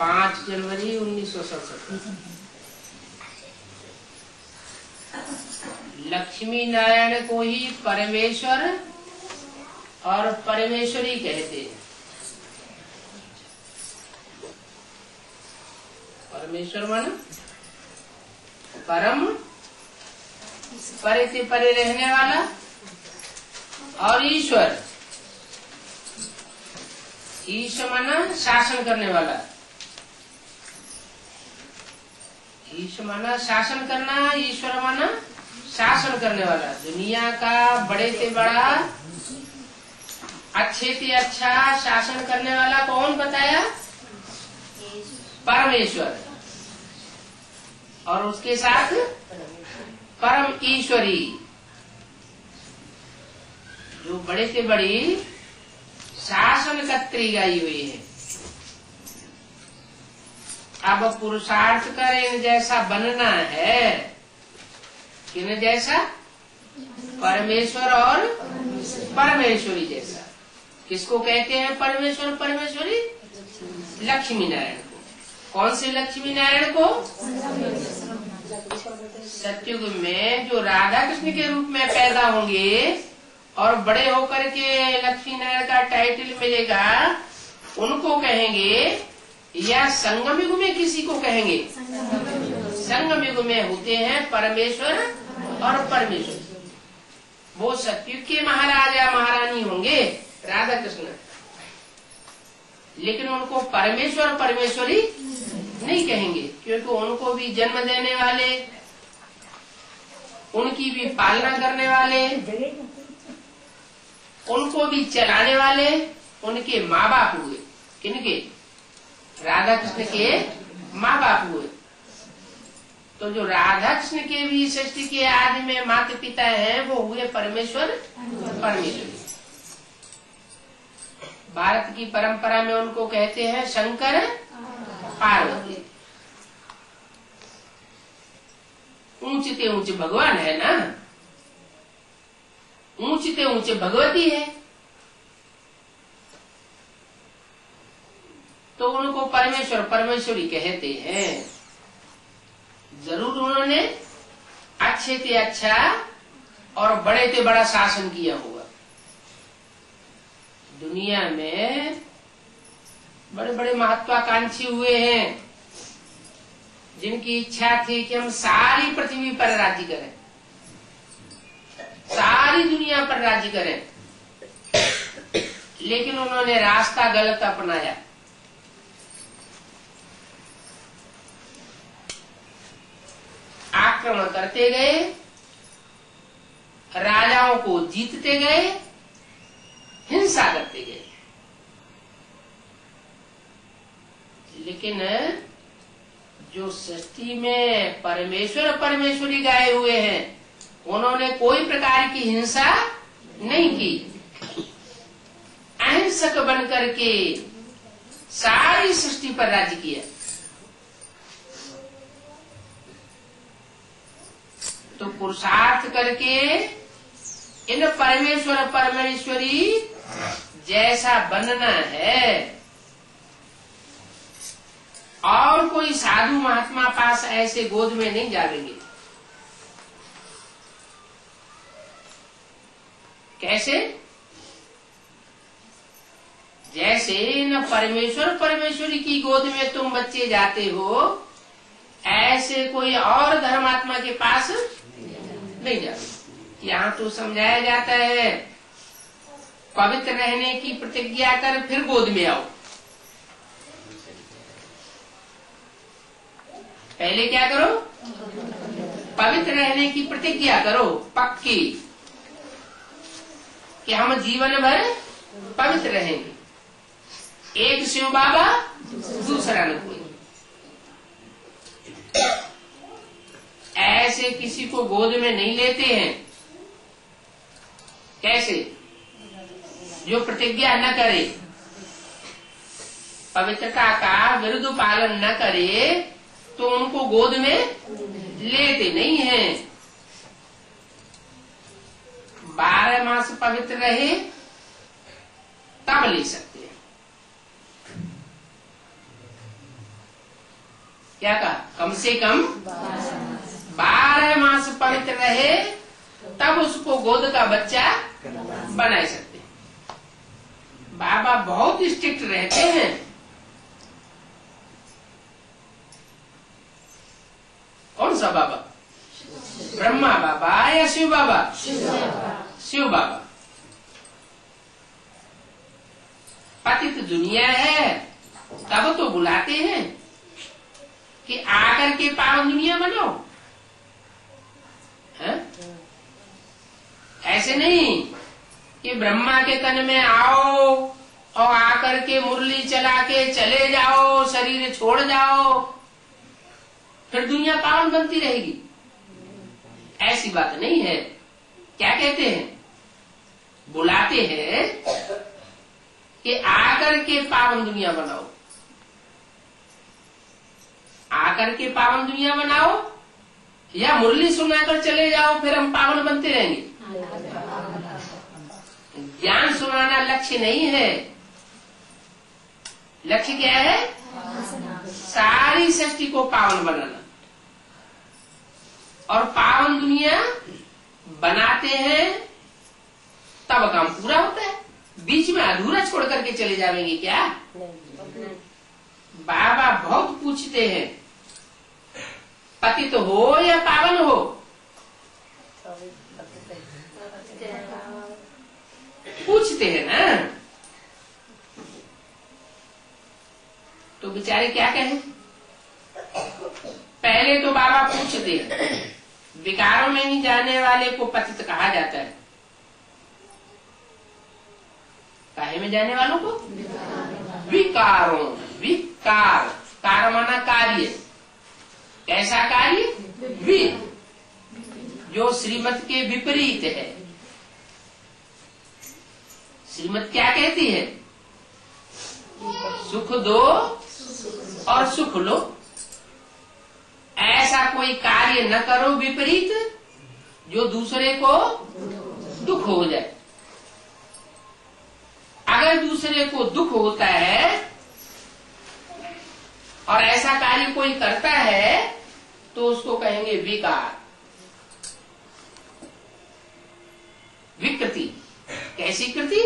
5 जनवरी 1967। लक्ष्मी नारायण को ही परमेश्वर और परमेश्वरी कहते हैं। परमेश्वर माना परम, परे से परे रहने वाला, और ईश्वर, ईश्वर माना शासन करने वाला। ईश्वर माना शासन करना, ईश्वर माना शासन करने वाला। दुनिया का बड़े से बड़ा, अच्छे से अच्छा शासन करने वाला कौन बताया? परमेश्वर। और उसके साथ परम ईश्वरी, जो बड़े से बड़ी शासन कत्री गाई हुई है। अब पुरुषार्थ करें जैसा बनना है, किन जैसा? परमेश्वर और परमेश्वरी जैसा। किसको कहते हैं परमेश्वर परमेश्वरी? लक्ष्मी नारायण को। कौन से लक्ष्मी नारायण को? सतयुग में जो राधा कृष्ण के रूप में पैदा होंगे और बड़े होकर के लक्ष्मी नारायण का टाइटल मिलेगा, उनको कहेंगे, या संगम युग में किसी को कहेंगे? संगम युग में होते हैं परमेश्वर और परमेश्वर। वो सतयुग के महाराजा महारानी होंगे राधा कृष्ण, लेकिन उनको परमेश्वर परमेश्वरी नहीं कहेंगे, क्योंकि उनको भी जन्म देने वाले, उनकी भी पालना करने वाले, उनको भी चलाने वाले उनके माँ बाप हुए। किनके? राधा कृष्ण के माँ बाप हुए। तो जो राधा कृष्ण के भी सृष्टि के आदि में माता पिता हैं, वो हुए परमेश्वर परमेश्वरी। भारत की परंपरा में उनको कहते हैं शंकर पार्वती। ऊंचते ऊंचे भगवान है ना, ऊंचते ऊंचे भगवती है, तो उनको परमेश्वर परमेश्वरी कहते हैं। जरूर उन्होंने अच्छे से अच्छा और बड़े से बड़ा शासन किया होगा। दुनिया में बड़े बड़े महत्वाकांक्षी हुए हैं, जिनकी इच्छा थी कि हम सारी पृथ्वी पर राज्य करें, सारी दुनिया पर राज्य करें, लेकिन उन्होंने रास्ता गलत अपनाया। आक्रमण करते गए, राजाओं को जीतते गए, हिंसा करते गए, लेकिन जो सृष्टि में परमेश्वर परमेश्वरी गाए हुए हैं, उन्होंने कोई प्रकार की हिंसा नहीं की। अहिंसक बनकर के सारी सृष्टि पर राज्य किया। तो पुरुषार्थ करके इन परमेश्वर परमेश्वरी जैसा बनना है। और कोई साधु महात्मा पास ऐसे गोद में नहीं जाएंगे। कैसे? जैसे इन परमेश्वर परमेश्वरी की गोद में तुम बच्चे जाते हो, ऐसे कोई और धर्मात्मा के पास नहीं जाते। यहाँ तो समझाया जाता है, पवित्र रहने की प्रतिज्ञा कर फिर गोद में आओ। पहले क्या करो? पवित्र रहने की प्रतिज्ञा करो पक्की, कि हम जीवन भर पवित्र रहेंगे। एक शिव बाबा, दूसरा न कोई। ऐसे किसी को गोद में नहीं लेते हैं। कैसे? जो प्रतिज्ञा न करे, पवित्रता का विरुद्ध पालन न करे, तो उनको गोद में लेते नहीं हैं। 12 मास पवित्र रहे तब ले सकते हैं। क्या कहा? कम से कम 12 मास पवित्र रहे, तब उसको गोद का बच्चा बना सकते हैं। बाबा बहुत स्ट्रिक्ट रहते हैं। कौन सा बाबा? ब्रह्मा बाबा या शिव बाबा? शिव बाबा। पतित दुनिया है, तब तो बुलाते हैं कि आकर के पावन दुनिया बनाओ, है? ऐसे नहीं कि ब्रह्मा के तन में आओ और आकर के मुरली चला के चले जाओ, शरीर छोड़ जाओ, फिर दुनिया पावन बनती रहेगी। ऐसी बात नहीं है। क्या कहते हैं? बुलाते हैं कि आकर के पावन दुनिया बनाओ, आकर के पावन दुनिया बनाओ, या मुरली सुनाकर चले जाओ फिर हम पावन बनते रहेंगे। ज्ञान सुनाना लक्ष्य नहीं है। लक्ष्य क्या है? सारी सृष्टि को पावन बनाना। और पावन दुनिया बनाते हैं तब काम पूरा होता है। बीच में अधूरा छोड़ करके चले जाएंगे क्या? बाबा बहुत पूछते हैं, पतित हो या पावन हो? पूछते हैं ना, तो बेचारे क्या कहें? पहले तो बाबा पूछते हैं, विकारों में ही जाने वाले को पतित कहा जाता है। काहे में जाने वालों को? विकारों। विकार, कार माना कार्य। कैसा कार्य? वि, जो श्रीमत के विपरीत है। श्रीमत क्या कहती है? सुख दो और सुख लो। ऐसा कोई कार्य न करो विपरीत जो दूसरे को दुख हो जाए। अगर दूसरे को दुख होता है और ऐसा कार्य कोई करता है तो उसको कहेंगे विकार, विकृति। कैसी कृति?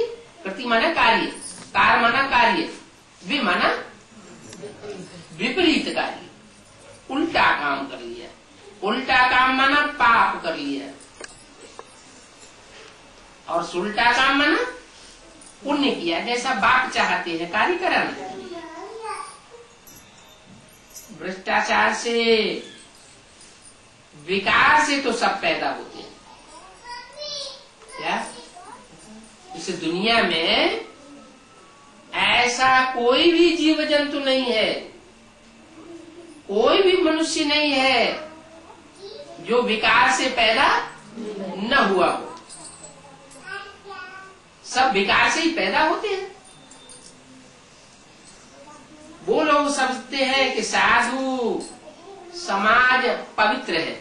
कृति माना कार्य, कार माना कार्य, वि माना विपरीत कार्य, उल्टा काम कर लिया। उल्टा काम माना पाप कर लिया, और सुल्टा काम माना पुण्य किया। जैसा बाप चाहते हैं कार्य कराना। भ्रष्टाचार से, विकार से तो सब पैदा होते हैं। क्या इस दुनिया में ऐसा कोई भी जीव जंतु नहीं है, कोई भी मनुष्य नहीं है जो विकार से पैदा न हुआ हो। सब विकार से ही पैदा होते हैं। वो लोग समझते हैं कि साधु समाज पवित्र है,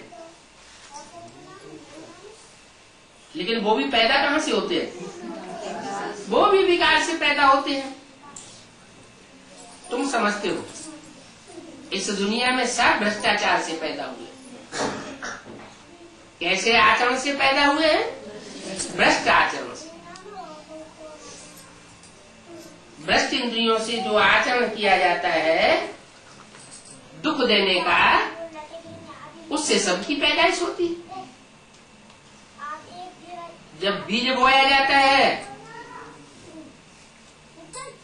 लेकिन वो भी पैदा कहाँ से होते हैं? वो भी विकार से पैदा होते हैं। तुम समझते हो इस दुनिया में सब भ्रष्टाचार से पैदा हुए। कैसे आचरण से पैदा हुए हैं? भ्रष्ट आचरण से। भ्रष्ट इंद्रियों से जो आचरण किया जाता है दुख देने का, उससे सबकी पैदाइश होती है। जब बीज बोया जाता है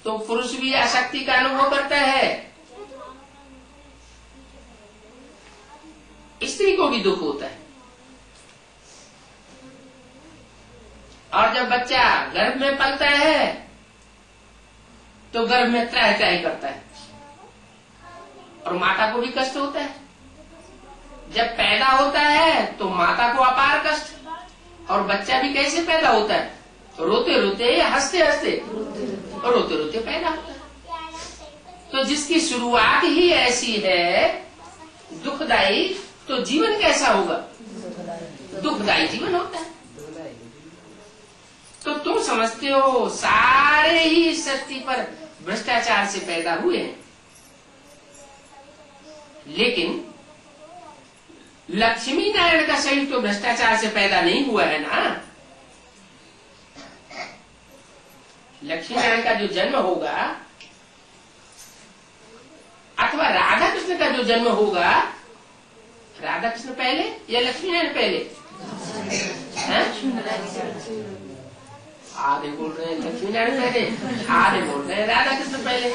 तो पुरुष भी आसक्ति का अनुभव करता है, स्त्री को भी दुख होता है। और जब बच्चा गर्भ में पलता है तो गर्भ में त्राहि त्राहि करता है और माता को भी कष्ट होता है। जब पैदा होता है तो माता को अपार कष्ट, और बच्चा भी कैसे पैदा होता है? रोते रोते या हंसते हंसते? और रोते रोते पैदा होता है। तो जिसकी शुरुआत ही ऐसी है दुखदायी, तो जीवन कैसा होगा? दुखदायी जीवन होता है। तो तुम समझते हो सारे ही इस सृष्टि पर भ्रष्टाचार से पैदा हुए हैं। लेकिन लक्ष्मी नारायण का शरीर तो भ्रष्टाचार से पैदा नहीं हुआ है ना। लक्ष्मी नारायण का जो जन्म होगा अथवा राधा कृष्ण का जो जन्म होगा, राधा कृष्ण पहले या लक्ष्मी नारायण पहले? आधे बोल रहे हैं लक्ष्मी नारायण पहले, आधे बोल रहे हैं राधा कृष्ण पहले।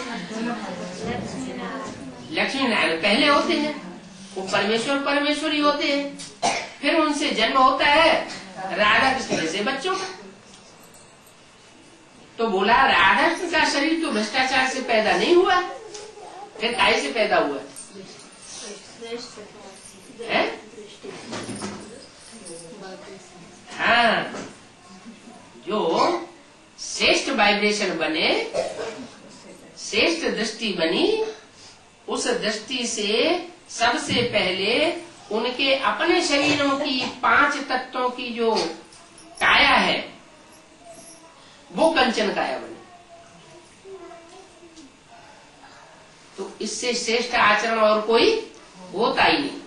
लक्ष्मी नारायण पहले होते हैं, वो परमेश्वरी होते हैं, फिर उनसे जन्म होता है राधा कृष्ण जैसे बच्चों का। तो बोला राधा कृष्ण का शरीर तो भ्रष्टाचार से पैदा नहीं हुआ, फिर काहे से पैदा हुआ है? हाँ, जो श्रेष्ठ वाइब्रेशन बने, श्रेष्ठ दृष्टि बनी, उस दृष्टि से सबसे पहले उनके अपने शरीरों की 5 तत्वों की जो काया है वो कंचन काया बने। तो इससे श्रेष्ठ आचरण और कोई होता ही नहीं।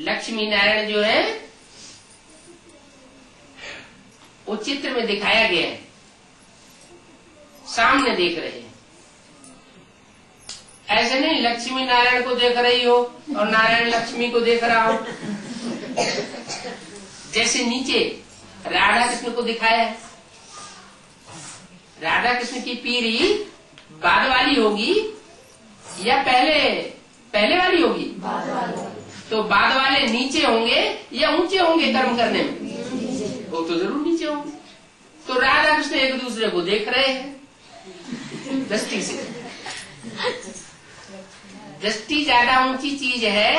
लक्ष्मी नारायण जो है वो चित्र में दिखाया गया है, सामने देख रहे हैं। ऐसे नहीं लक्ष्मी नारायण को देख रही हो और नारायण लक्ष्मी को देख रहा हो। जैसे नीचे राधा कृष्ण को दिखाया है, राधा कृष्ण की पीढ़ी बाद वाली होगी या पहले वाली होगी? तो बाद वाले नीचे होंगे या ऊंचे होंगे कर्म करने में? वो तो जरूर नीचे होंगे। तो राधा कृष्ण एक दूसरे को देख रहे हैं दृष्टि से। दृष्टि ज्यादा ऊंची चीज है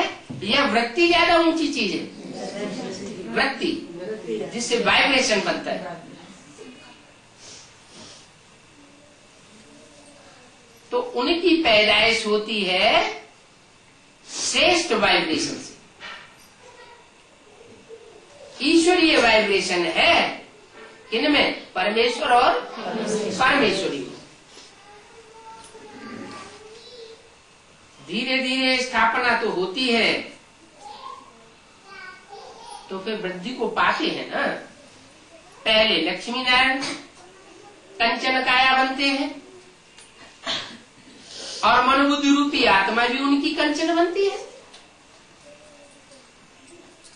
या वृत्ति ज्यादा ऊंची चीज है? वृत्ति, जिससे वाइब्रेशन बनता है। तो उनकी पैदाइश होती है श्रेष्ठ वाइब्रेशन से। ईश्वरीय वाइब्रेशन है इनमें, परमेश्वर और परमेश्वरी में। धीरे धीरे स्थापना तो होती है, तो फिर वृद्धि को पाते हैं ना। पहले लक्ष्मी नारायण कंचन काया बनते हैं और मनोबुद्धि रूपी आत्मा भी उनकी कंचन बनती है।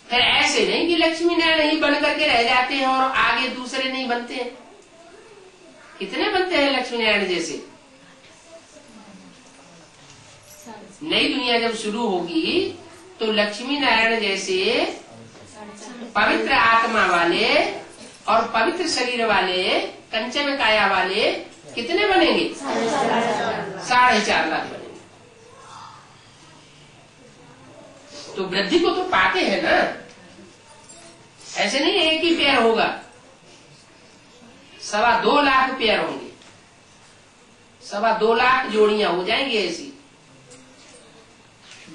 फिर ऐसे नहीं कि लक्ष्मी नारायण ही बन करके रह जाते हैं और आगे दूसरे नहीं बनते हैं। कितने बनते हैं लक्ष्मी नारायण जैसे? नई दुनिया जब शुरू होगी तो लक्ष्मी नारायण जैसे पवित्र आत्मा वाले और पवित्र शरीर वाले, कंचन काया वाले कितने बनेंगे? 4.5 लाख बनेंगे। तो वृद्धि को तो पाते हैं ना। ऐसे नहीं एक ही पेयर होगा, 2.25 लाख पेयर होंगे, 2.25 लाख जोड़ियां हो जाएंगी ऐसी।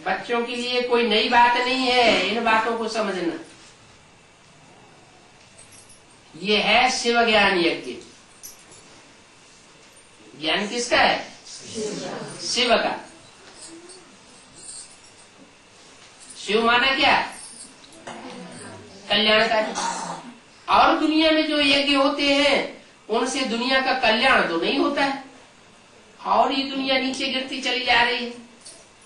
बच्चों के लिए कोई नई बात नहीं है, इन बातों को समझना। ये है शिव ज्ञान यज्ञ। ज्ञान किसका है? शिव का। शिव माना क्या? कल्याणकारी। और दुनिया में जो यज्ञ होते हैं उनसे दुनिया का कल्याण तो नहीं होता है, और ये दुनिया नीचे गिरती चली जा रही है।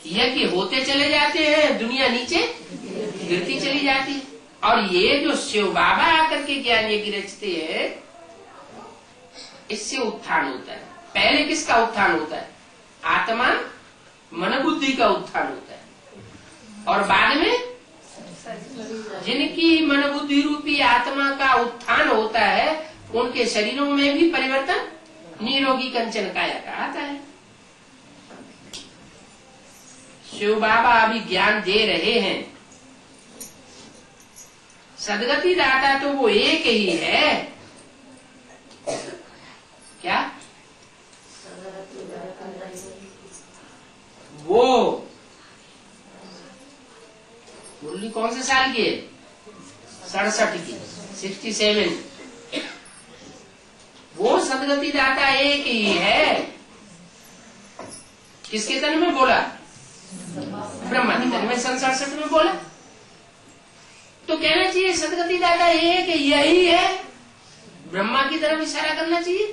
यज्ञ होते चले जाते हैं, दुनिया नीचे गिरती चली जाती है। और ये जो शिव बाबा आकर के ज्ञान यज्ञ रचते हैं, इससे उत्थान होता है। पहले किसका उत्थान होता है? आत्मा मन बुद्धि का उत्थान होता है, और बाद में जिनकी मन बुद्धि रूपी आत्मा का उत्थान होता है उनके शरीरों में भी परिवर्तन निरोगी कंचन काया का आता है। शिव बाबा अभी ज्ञान दे रहे हैं। सदगति दाता तो वो एक ही है। क्या? वो मुरली कौन से साल की है? 67 की, 67। वो सदगति दाता एक ही है। किसके तन में बोला? ब्रह्मा के तन में सन 67 में बोला। तो कहना चाहिए सदगति दाता ये है कि यही है, ब्रह्मा की तरफ इशारा करना चाहिए।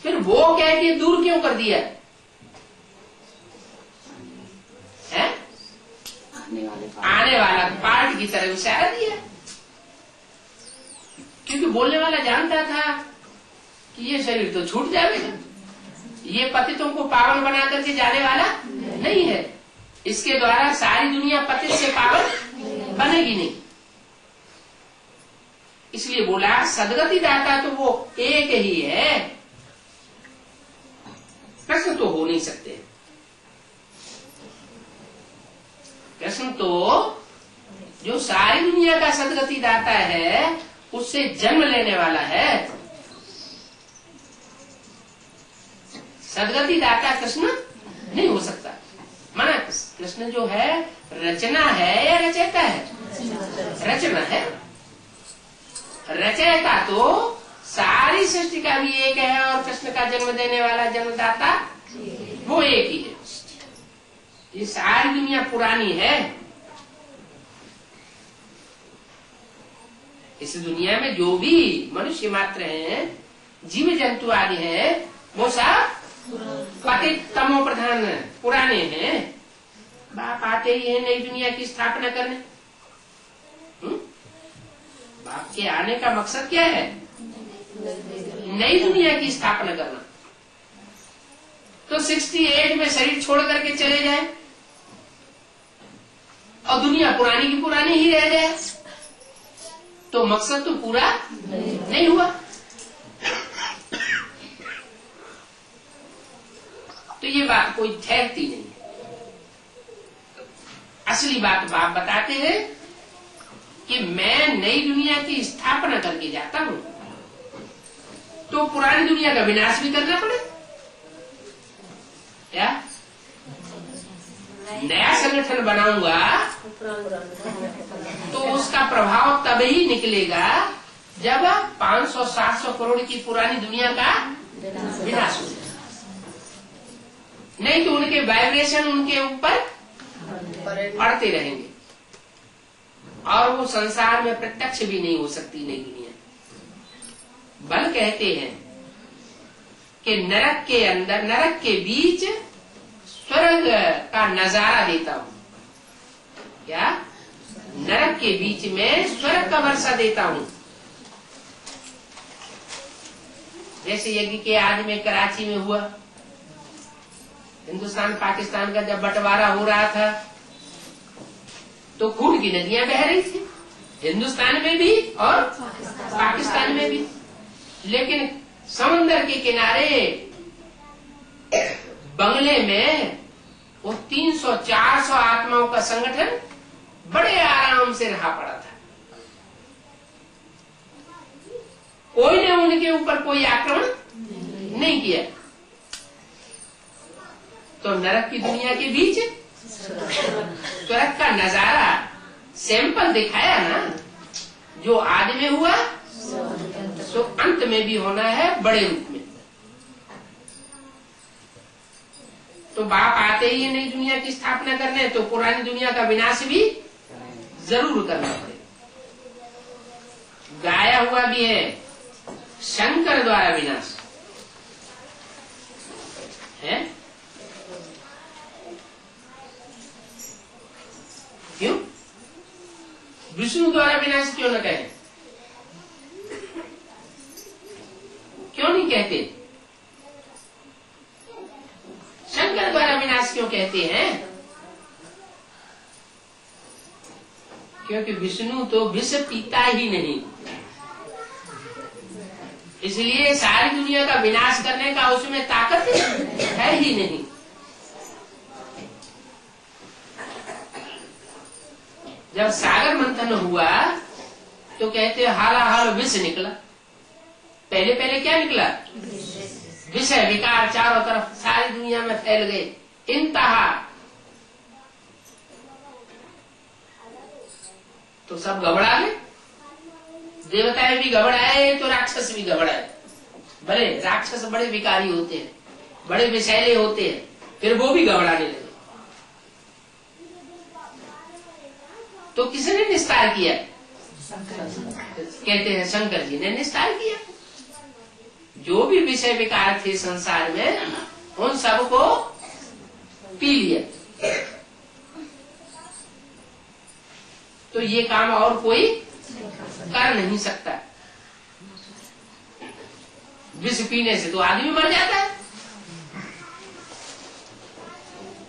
फिर वो कह के दूर क्यों कर दिया है? आने वाला पार्ट की तरफ इशारा दिया, क्योंकि बोलने वाला जानता था कि ये शरीर तो छूट जाएगा, ये पतितों को पावन बना करके जाने वाला नहीं है, इसके द्वारा सारी दुनिया पतित से पावन बनेगी नहीं। इसलिए बोला सदगति दाता तो वो एक ही है, प्रश्न तो हो नहीं सकते। प्रश्न तो जो सारी दुनिया का सदगति दाता है उससे जन्म लेने वाला है। सदगति दाता कृष्ण नहीं हो सकता। माना कृष्ण जो है रचना है या रचयिता है? रचना है। रचयिता तो सारी सृष्टि का भी एक है और कृष्ण का जन्म देने वाला जन्मदाता वो एक ही है। ये सारी दुनिया पुरानी है। इस दुनिया में जो भी मनुष्य मात्र हैं, जीव जंतु आदि हैं, वो सब पतित तमो प्रधान पुराने हैं। बाप आते ही है नई दुनिया की स्थापना करने। बाप के आने का मकसद क्या है? नई दुनिया की स्थापना करना। तो 68 में शरीर छोड़ करके चले जाए और दुनिया पुरानी की पुरानी ही रह जाए तो मकसद तो पूरा नहीं हुआ। तो ये बात कोई ठहरती नहीं है। असली बात बाप बताते हैं कि मैं नई दुनिया की स्थापना करके जाता हूं, तो पुरानी दुनिया का विनाश भी करना पड़े क्या? नया संगठन बनाऊंगा तो उसका प्रभाव तभी निकलेगा जब 500-700 करोड़ की पुरानी दुनिया का विनाश हो जाए। नहीं तो उनके वाइब्रेशन उनके ऊपर पड़ते रहेंगे और वो संसार में प्रत्यक्ष भी नहीं हो सकती नई दुनिया। बल कहते हैं कि नरक के अंदर, नरक के बीच स्वर्ग का नजारा देता हूं। क्या? नरक के बीच में स्वर्ग का वर्षा देता हूं। जैसे यज्ञ के आदि में कराची में हुआ, हिंदुस्तान पाकिस्तान का जब बंटवारा हो रहा था तो खून की नदियां बह रही थी, हिंदुस्तान में भी और पाकिस्तान में भी। लेकिन समुद्र के किनारे बंगले में वो 300-400 आत्माओं का संगठन बड़े आराम से रहा पड़ा था। कोई ने उनके ऊपर कोई आक्रमण नहीं किया। तो नरक की दुनिया के बीच स्वर्ग का नजारा सैंपल दिखाया ना। जो आदि में हुआ तो अंत में भी होना है बड़े रूप में। तो बाप आते ही नई दुनिया की स्थापना करने, तो पुरानी दुनिया का विनाश भी जरूर करना पड़ेगा। गाया हुआ भी है शंकर द्वारा विनाश है। क्यों? विष्णु द्वारा विनाश क्यों न कहे? क्यों नहीं कहते? शंकर द्वारा विनाश क्यों कहते हैं? क्योंकि विष्णु तो विष पीता ही नहीं, इसलिए सारी दुनिया का विनाश करने का उसमें ताकत है ही नहीं। जब सागर मंथन हुआ तो कहते हालाहाल विष निकला। पहले पहले क्या निकला? विषय विकार चारों तरफ सारी दुनिया में फैल गए, इंतहा। तो सब घबरा गए, देवताएं भी घबराए तो राक्षस भी घबराए। भले राक्षस बड़े विकारी होते हैं, बड़े विषैले होते हैं, फिर वो भी घबराने लगे। तो किसने निस्तार किया? कहते हैं शंकर जी ने निस्तार किया। जो भी विषय विकार थे संसार में, उन सबको पी लिया। तो ये काम और कोई कर नहीं सकता। विष पीने से तो आदमी मर जाता है,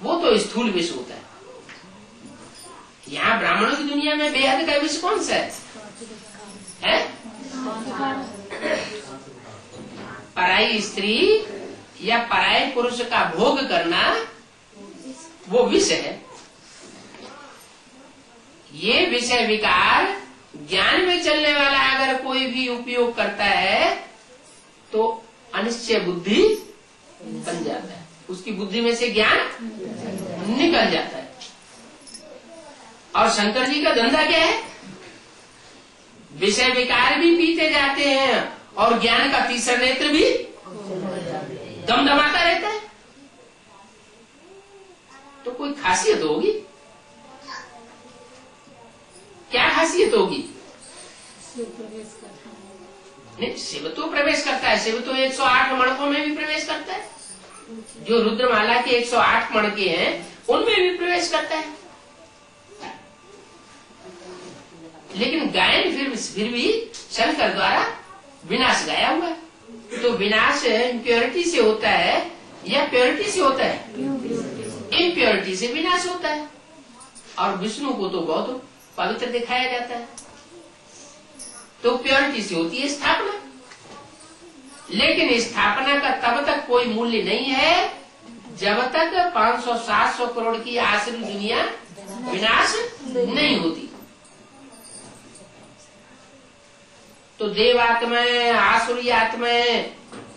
वो तो स्थूल विष होता है। यहाँ ब्राह्मणों की दुनिया में बेहद का विष कौन सा है? पराई स्त्री या पराये पुरुष का भोग करना, वो विष है। ये विषय विकार ज्ञान में चलने वाला अगर कोई भी उपयोग करता है तो अनिश्चय बुद्धि बन जाता है, उसकी बुद्धि में से ज्ञान निकल जाता है। और शंकर जी का धंधा क्या है? विषय विकार भी पीते जाते हैं और ज्ञान का तीसरा नेत्र भी दमदमाता रहता है। तो कोई खासियत होगी? क्या खासियत होगी? नहीं, शिव तो प्रवेश करता है। शिव तो 108 मणकों में भी प्रवेश करता है। जो रुद्रमाला के 108 मणके हैं उनमें भी प्रवेश करता है। लेकिन गायन फिर भी शंकर द्वारा विनाश गाया हुआ है। तो विनाश इम्प्योरिटी से होता है या प्योरिटी से होता है? इम्प्योरिटी से विनाश होता है। और विष्णु को तो बहुत पवित्र दिखाया जाता है, तो प्योरिटी से होती है स्थापना। लेकिन स्थापना का तब तक कोई मूल्य नहीं है जब तक 500-700 करोड़ की आसुरी दुनिया विनाश नहीं होती। तो देव आत्माएं, आसुरी आत्माएं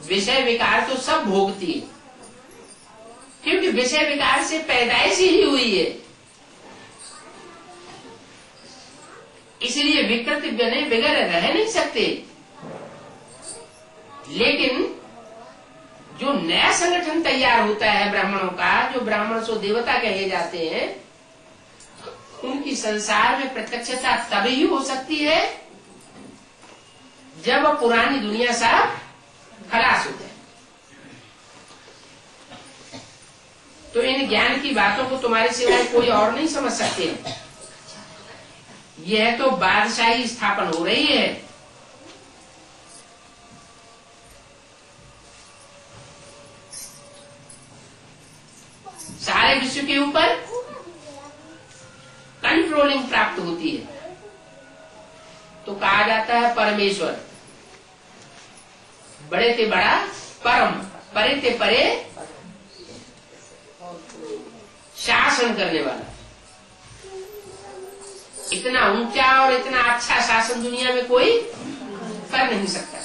विषय विकार तो सब भोगती है, क्योंकि विषय विकार से पैदाइश ही हुई है। इसलिए विकृति बने बगैर रह नहीं सकते। लेकिन जो नया संगठन तैयार होता है ब्राह्मणों का, जो ब्राह्मण सो देवता कहे जाते हैं, उनकी संसार में प्रत्यक्षता तभी हो सकती है जब पुरानी दुनिया सब खलास हो जाए। तो इन ज्ञान की बातों को तुम्हारे सिवाय कोई और नहीं समझ सकते। यह तो बादशाही स्थापन हो रही है। सारे विश्व के ऊपर कंट्रोलिंग प्राप्त होती है। तो कहा जाता है परमेश्वर बड़े ते बड़ा परम, परे ते परे शासन करने वाला। इतना ऊंचा और इतना अच्छा शासन दुनिया में कोई कर नहीं सकता।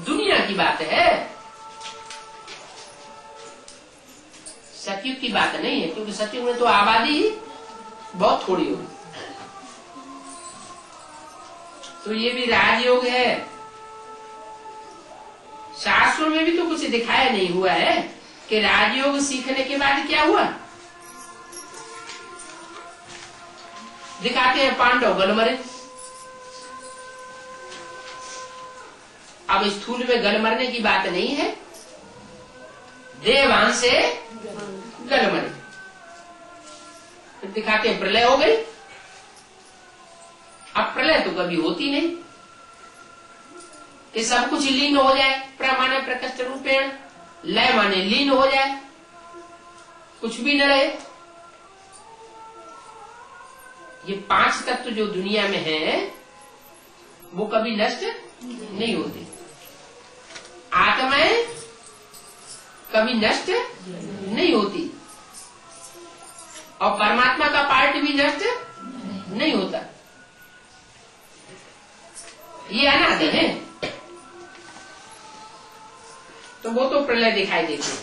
दुनिया की बात है, सतयुग की बात नहीं है, क्योंकि सतयुग में तो आबादी बहुत थोड़ी होगी। तो ये भी राजयोग है। शास्त्रों में भी तो कुछ दिखाया नहीं हुआ है कि राजयोग सीखने के बाद क्या हुआ। दिखाते हैं पांडव गल मरे। अब स्थूल में गल मरने की बात नहीं है, देवान से गल मरे। दिखाते हैं प्रलय हो गई। अब प्रलय तो कभी होती नहीं कि सब कुछ लीन हो जाए। प्रमाणे प्रकृष्ट रूपेण, लय माने लीन हो जाए, कुछ भी न रहे। ये 5 तत्व जो दुनिया में है वो कभी नष्ट नहीं होते। आत्माएं कभी नष्ट नहीं होती और परमात्मा का पार्ट भी नष्ट नहीं होता। ये अनादि है। तो वो तो प्रलय दिखाई देती है।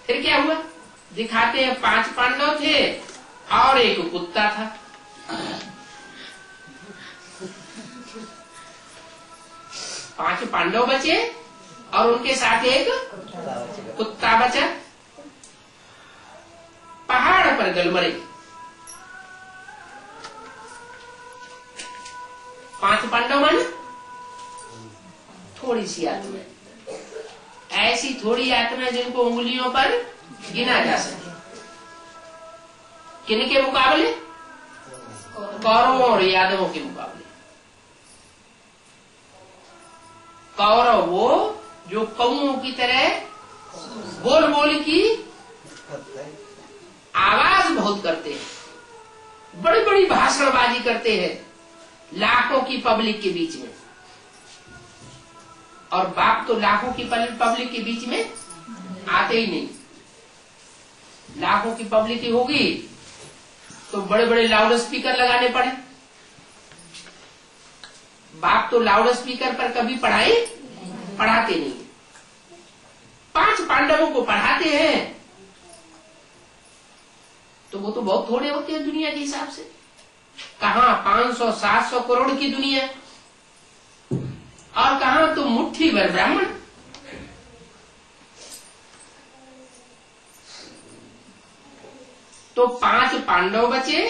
फिर क्या हुआ? दिखाते हैं 5 पांडव थे और एक कुत्ता था। 5 पांडव बचे और उनके साथ एक कुत्ता बचा। पर गल मरे। 5 पांडव मन थोड़ी सी आत्मा, ऐसी थोड़ी आत्मा जिनको उंगलियों पर गिना जा सके। किनके मुकाबले? कौरवों और यादवों के मुकाबले। कौरव वो जो कौओं की तरह बोल बोल की आवाज बहुत करते हैं, बड़ी बड़ी भाषणबाजी करते हैं लाखों की पब्लिक के बीच में। और बाप तो लाखों की पब्लिक के बीच में आते ही नहीं। लाखों की पब्लिक ही होगी तो बड़े बड़े लाउड स्पीकर लगाने पड़े। बाप तो लाउड स्पीकर पर कभी पढ़ाते नहीं। 5 पांडवों को पढ़ाते हैं तो वो तो बहुत थोड़े होते हैं दुनिया के हिसाब से। कहां 500-700 करोड़ की दुनिया, और कहां तो मुट्ठी भर ब्राह्मण। तो 5 पांडव बचे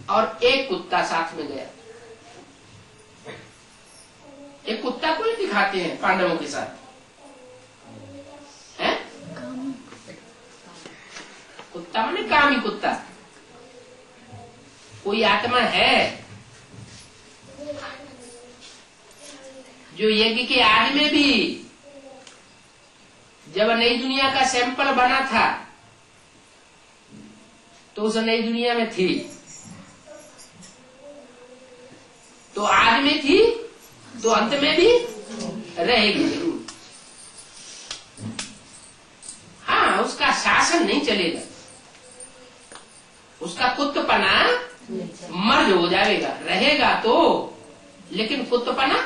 और एक कुत्ता साथ में गया। एक कुत्ता को ही दिखाते हैं पांडवों के साथ, है? कुत्ता माने कामी कुत्ता। कोई आत्मा है जो यज्ञ के आदि में भी जब नई दुनिया का सैंपल बना था तो उस नई दुनिया में थी, तो आदि में थी तो अंत में भी रहेगी जरूर। हाँ, उसका शासन नहीं चलेगा, उसका कुत्तपना मर्ज हो जाएगा। रहेगा तो, लेकिन कुत्तपना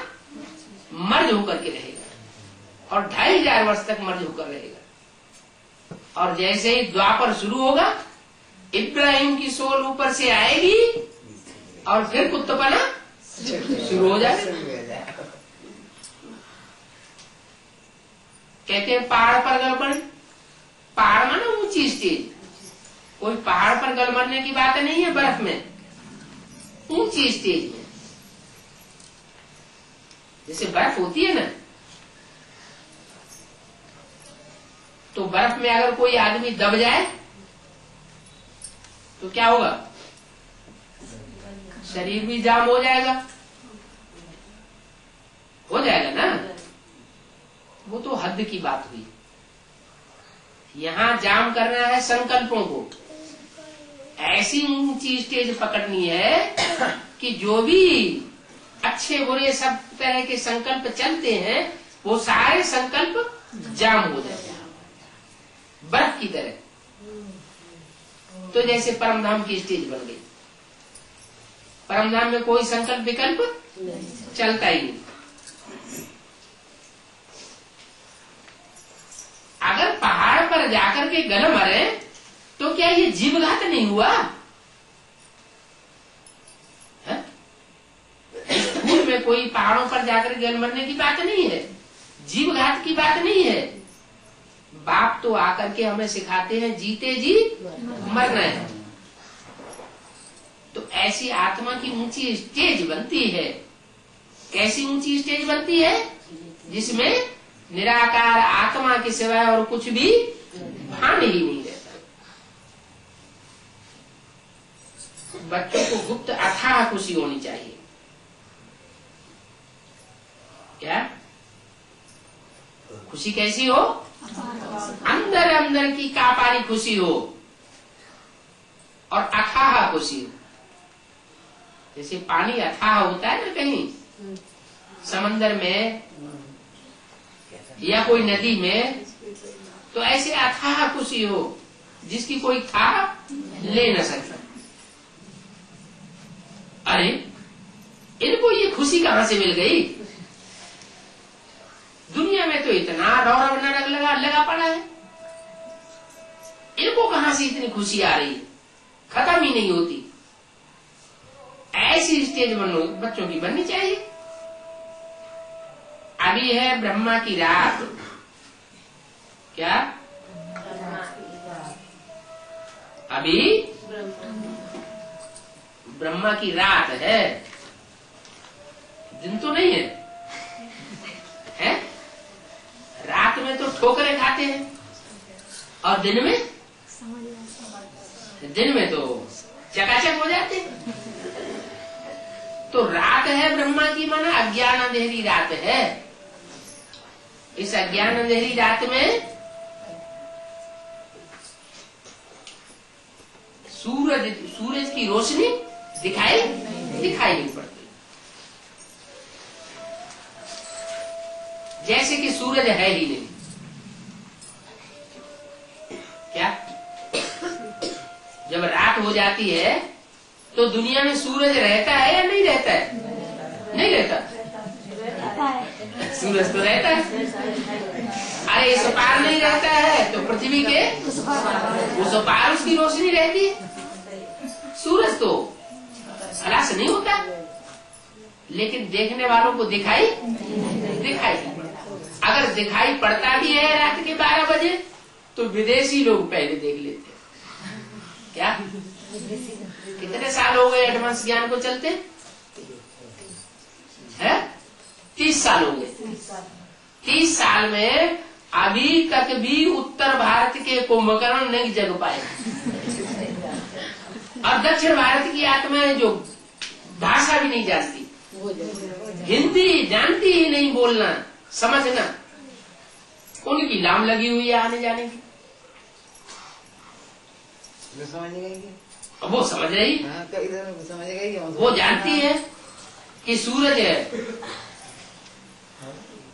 मर्ज होकर के रहेगा और 2500 वर्ष तक मर्ज होकर रहेगा। और जैसे ही द्वापर शुरू होगा, इब्राहिम की सोल ऊपर से आएगी और फिर कुत्तपना शुरू हो जाएगा। कहते हैं पहाड़ पर गलमर। पहाड़ माना ऊंची स्टेज। कोई पहाड़ पर गलमरने की बात नहीं है, बर्फ में ऊंची स्टेज में। जैसे बर्फ होती है ना, तो बर्फ में अगर कोई आदमी दब जाए तो क्या होगा? शरीर भी जाम हो जाएगा ना। वो तो हद की बात हुई। यहां जाम करना है संकल्पों को। ऐसी ऊंची स्टेज पकड़नी है कि जो भी अच्छे बुरे सब तरह के संकल्प चलते हैं वो सारे संकल्प जाम हो जाते हैं, बर्फ की तरह। तो जैसे परमधाम की स्टेज बन गई। परमधाम में कोई संकल्प विकल्प चलता ही नहीं। अगर पहाड़ पर जाकर के गल मरे तो क्या ये जीवघात नहीं हुआ? स्कूल में कोई पहाड़ों पर जाकर गल मरने की बात नहीं है, जीवघात की बात नहीं है। बाप तो आकर के हमें सिखाते हैं जीते जी मरना है। तो ऐसी आत्मा की ऊंची स्टेज बनती है। कैसी ऊंची स्टेज बनती है? जिसमें निराकार आत्मा के सिवाय और कुछ भी भान ही नहीं रहता। बच्चों को गुप्त अथाह खुशी होनी चाहिए। क्या खुशी कैसी हो? अंदर अंदर की कापारी खुशी हो और अथाह खुशी हो। जैसे पानी अथाह होता है ना कहीं समंदर में या कोई नदी में, तो ऐसे अथाह खुशी हो जिसकी कोई था ले न सकता। अरे इनको ये खुशी कहां से मिल गई? दुनिया में तो इतना रौरव नरक लगा पड़ा है, इनको कहां से इतनी खुशी आ रही है? खत्म ही नहीं होती। ऐसी स्टेज बच्चों की बननी चाहिए। अभी है ब्रह्मा की रात। क्या? अभी ब्रह्मा की रात है, दिन तो नहीं है, है? रात में तो ठोकरें खाते हैं और दिन में तो चकाचक हो जाते हैं। तो रात है ब्रह्मा की, माना अज्ञान अंधेरी रात है। इस अज्ञान अंधेरी रात में सूरज की रोशनी दिखाई नहीं पड़ती। जैसे कि सूरज है ही नहीं। क्या जब रात हो जाती है तो दुनिया में सूरज रहता है या नहीं रहता है? नहीं रहता। सूरज तो रहता है। अरे इस पार नहीं रहता है तो पृथ्वी के उस पार उसकी रोशनी रहती है। सूरज तो खलास नहीं होता, लेकिन देखने वालों को दिखाई अगर दिखाई पड़ता भी है रात के 12 बजे तो विदेशी लोग पहले देख लेते हैं। क्या कितने साल हो गए एडवांस ज्ञान को चलते हैं? 30 साल हो गए। 30 साल में अभी तक भी उत्तर भारत के कुंभकर्ण नहीं जग पाए और दक्षिण भारत की आत्माएं जो भाषा भी नहीं जानती, हिंदी जानती ही नहीं बोलना समझना, उनकी लाम लगी हुई है आने जाने की। वो समझ रही, वो जानती है कि सूरज है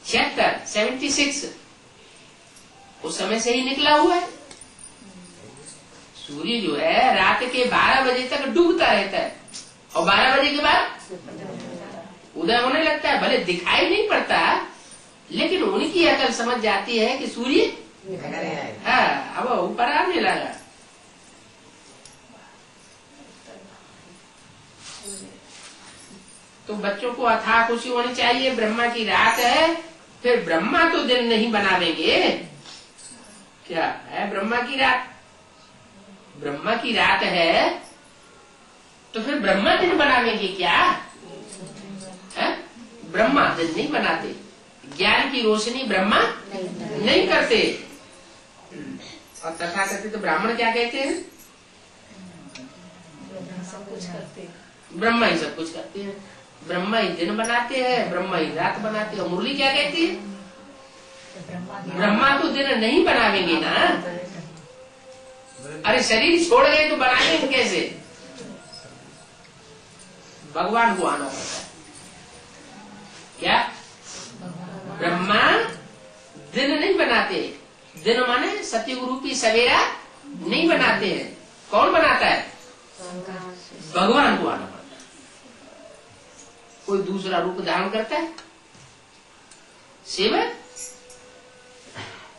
76 उस समय से ही निकला हुआ है। सूर्य जो है रात के 12 बजे तक डूबता रहता है और 12 बजे के बाद उदय होने लगता है। भले दिखाई नहीं पड़ता, लेकिन उनकी अकल समझ जाती है कि सूर्य अब ऊपर आने लगा। तो बच्चों को अथाह खुशी होनी चाहिए। ब्रह्मा की रात है, फिर ब्रह्मा तो दिन नहीं बनावेंगे। क्या है ब्रह्मा की रात? ब्रह्मा की रात है तो फिर ब्रह्मा दिन बनावेंगे क्या? है? ब्रह्मा दिन नहीं बनाते। ज्ञान की रोशनी ब्रह्मा नहीं करते। और तथाकथित तो ब्राह्मण क्या कहते हैं? ब्रह्मा ही सब कुछ करते हैं। ब्रह्मा ही दिन बनाते हैं, ब्रह्मा ही रात बनाते हैं। मुरली क्या कहती है? ब्रह्मा तो दिन नहीं बनावेंगे ना। अरे शरीर छोड़ गए तो बनाएंगे कैसे? भगवान को आना पड़ता है। क्या ब्रह्मा दिन नहीं बनाते? दिन माने सतयुग रूपी सवेरा नहीं बनाते हैं। कौन बनाता है? भगवान को आना पड़ता है। कोई दूसरा रूप धारण करता है? सेवक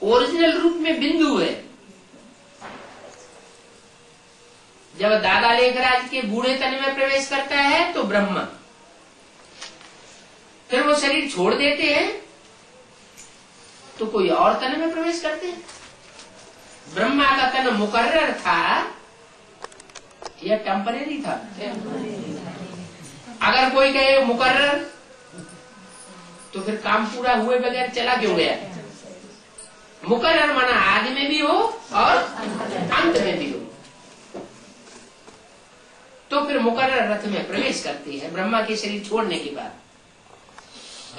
ओरिजिनल रूप में बिंदु है। जब दादा लेखराज के बूढ़े तन में प्रवेश करता है तो ब्रह्मा, फिर वो शरीर छोड़ देते हैं तो कोई और तन में प्रवेश करते हैं। ब्रह्मा का तन मुकर्रर था या टेम्परेरी था? अगर कोई कहे मुकर्रर तो फिर काम पूरा हुए बगैर चला क्यों गया? मुकर्रर माना आदि में भी हो और अंत में भी हो। तो फिर मुकर्रर रथ में प्रवेश करती है ब्रह्मा के शरीर छोड़ने के बाद।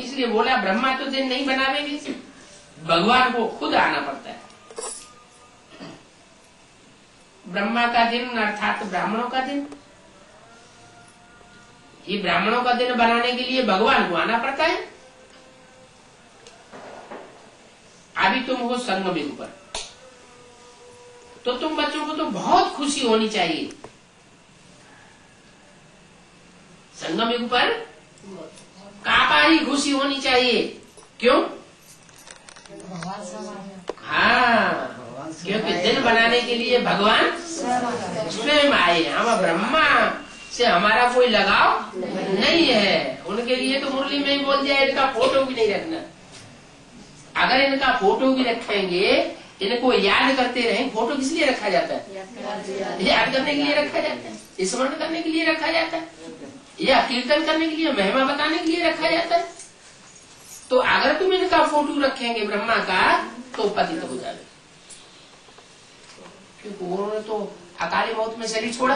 इसलिए बोला ब्रह्मा तो दिन नहीं बनावेंगे, भगवान को खुद आना पड़ता है। ब्रह्मा का दिन अर्थात ब्राह्मणों का दिन, ये ब्राह्मणों का दिन बनाने के लिए भगवान को आना पड़ता है। अभी तुम हो संगम युग पर, तो तुम बच्चों को तो बहुत खुशी होनी चाहिए। संगम युग पर कापारी खुशी होनी चाहिए। क्यों? हाँ, क्योंकि दिन बनाने के लिए भगवान स्वयं आए। हम ब्रह्मा से हमारा कोई लगाव नहीं है। उनके लिए तो मुरली में ही बोल दिया इनका फोटो भी नहीं रखना। अगर इनका फोटो भी रखेंगे इनको याद करते रहे। फोटो किस लिए रखा जाता है? याद करने के लिए रखा जाता है, स्मरण करने के लिए रखा जाता है, या कीर्तन करने के लिए, महिमा बताने के लिए रखा जाता है। तो अगर तुम इनका फोटो रखेंगे ब्रह्मा का तो पतित हो जाएगा, क्योंकि उन्होंने तो अकाली मौत में शरीर छोड़ा।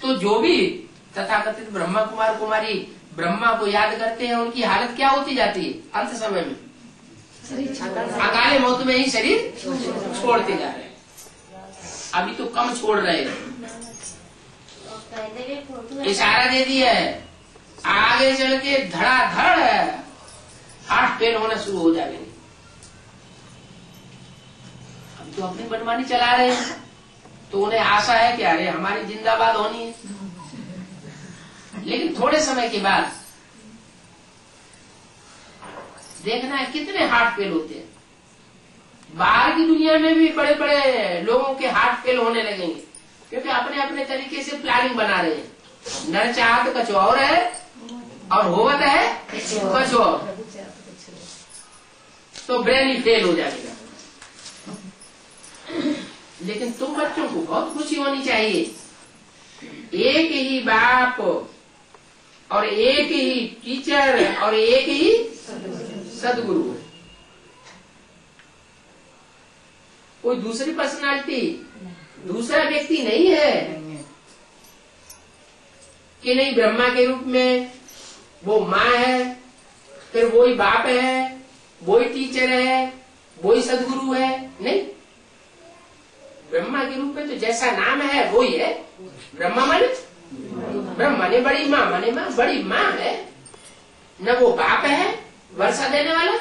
तो जो भी तथाकथित ब्रह्मा कुमार कुमारी ब्रह्मा को याद करते हैं, उनकी हालत क्या होती जाती है? अंत समय में अकाली मौत में ही शरीर छोड़ते जा रहे हैं। अभी तो कम छोड़ रहे हैं, इशारा दे दिया है, आगे चल के धड़ाधड़ हाथ फेल होना शुरू हो जाएंगे। हम तो अपनी मनमानी चला रहे हैं, तो उन्हें आशा है कि अरे हमारी जिंदाबाद होनी है। लेकिन थोड़े समय के बाद देखना है कितने हार्ट फेल होते हैं। बाहर की दुनिया में भी बड़े बड़े लोगों के हार्ट फेल होने लगेंगे, क्योंकि अपने अपने तरीके से प्लानिंग बना रहे हैं। नर चाहत कछ और है और होवत है कछ और, तो ब्रेन ही फेल हो जाएगा। लेकिन तुम बच्चों को बहुत खुशी होनी चाहिए, एक ही बाप और एक ही टीचर और एक ही सदगुरु है। कोई दूसरी पर्सनालिटी, दूसरा व्यक्ति नहीं है कि नहीं ब्रह्मा के रूप में वो माँ है, फिर वही बाप है, वही टीचर है, वही सदगुरु है। नहीं, ब्रह्मा के रूप में तो जैसा नाम है वही है। ब्रह्मा माने ब्रह्मा माने बड़ी माँ, माने माँ बड़ी माँ है। न वो बाप है वर्षा देने वाला,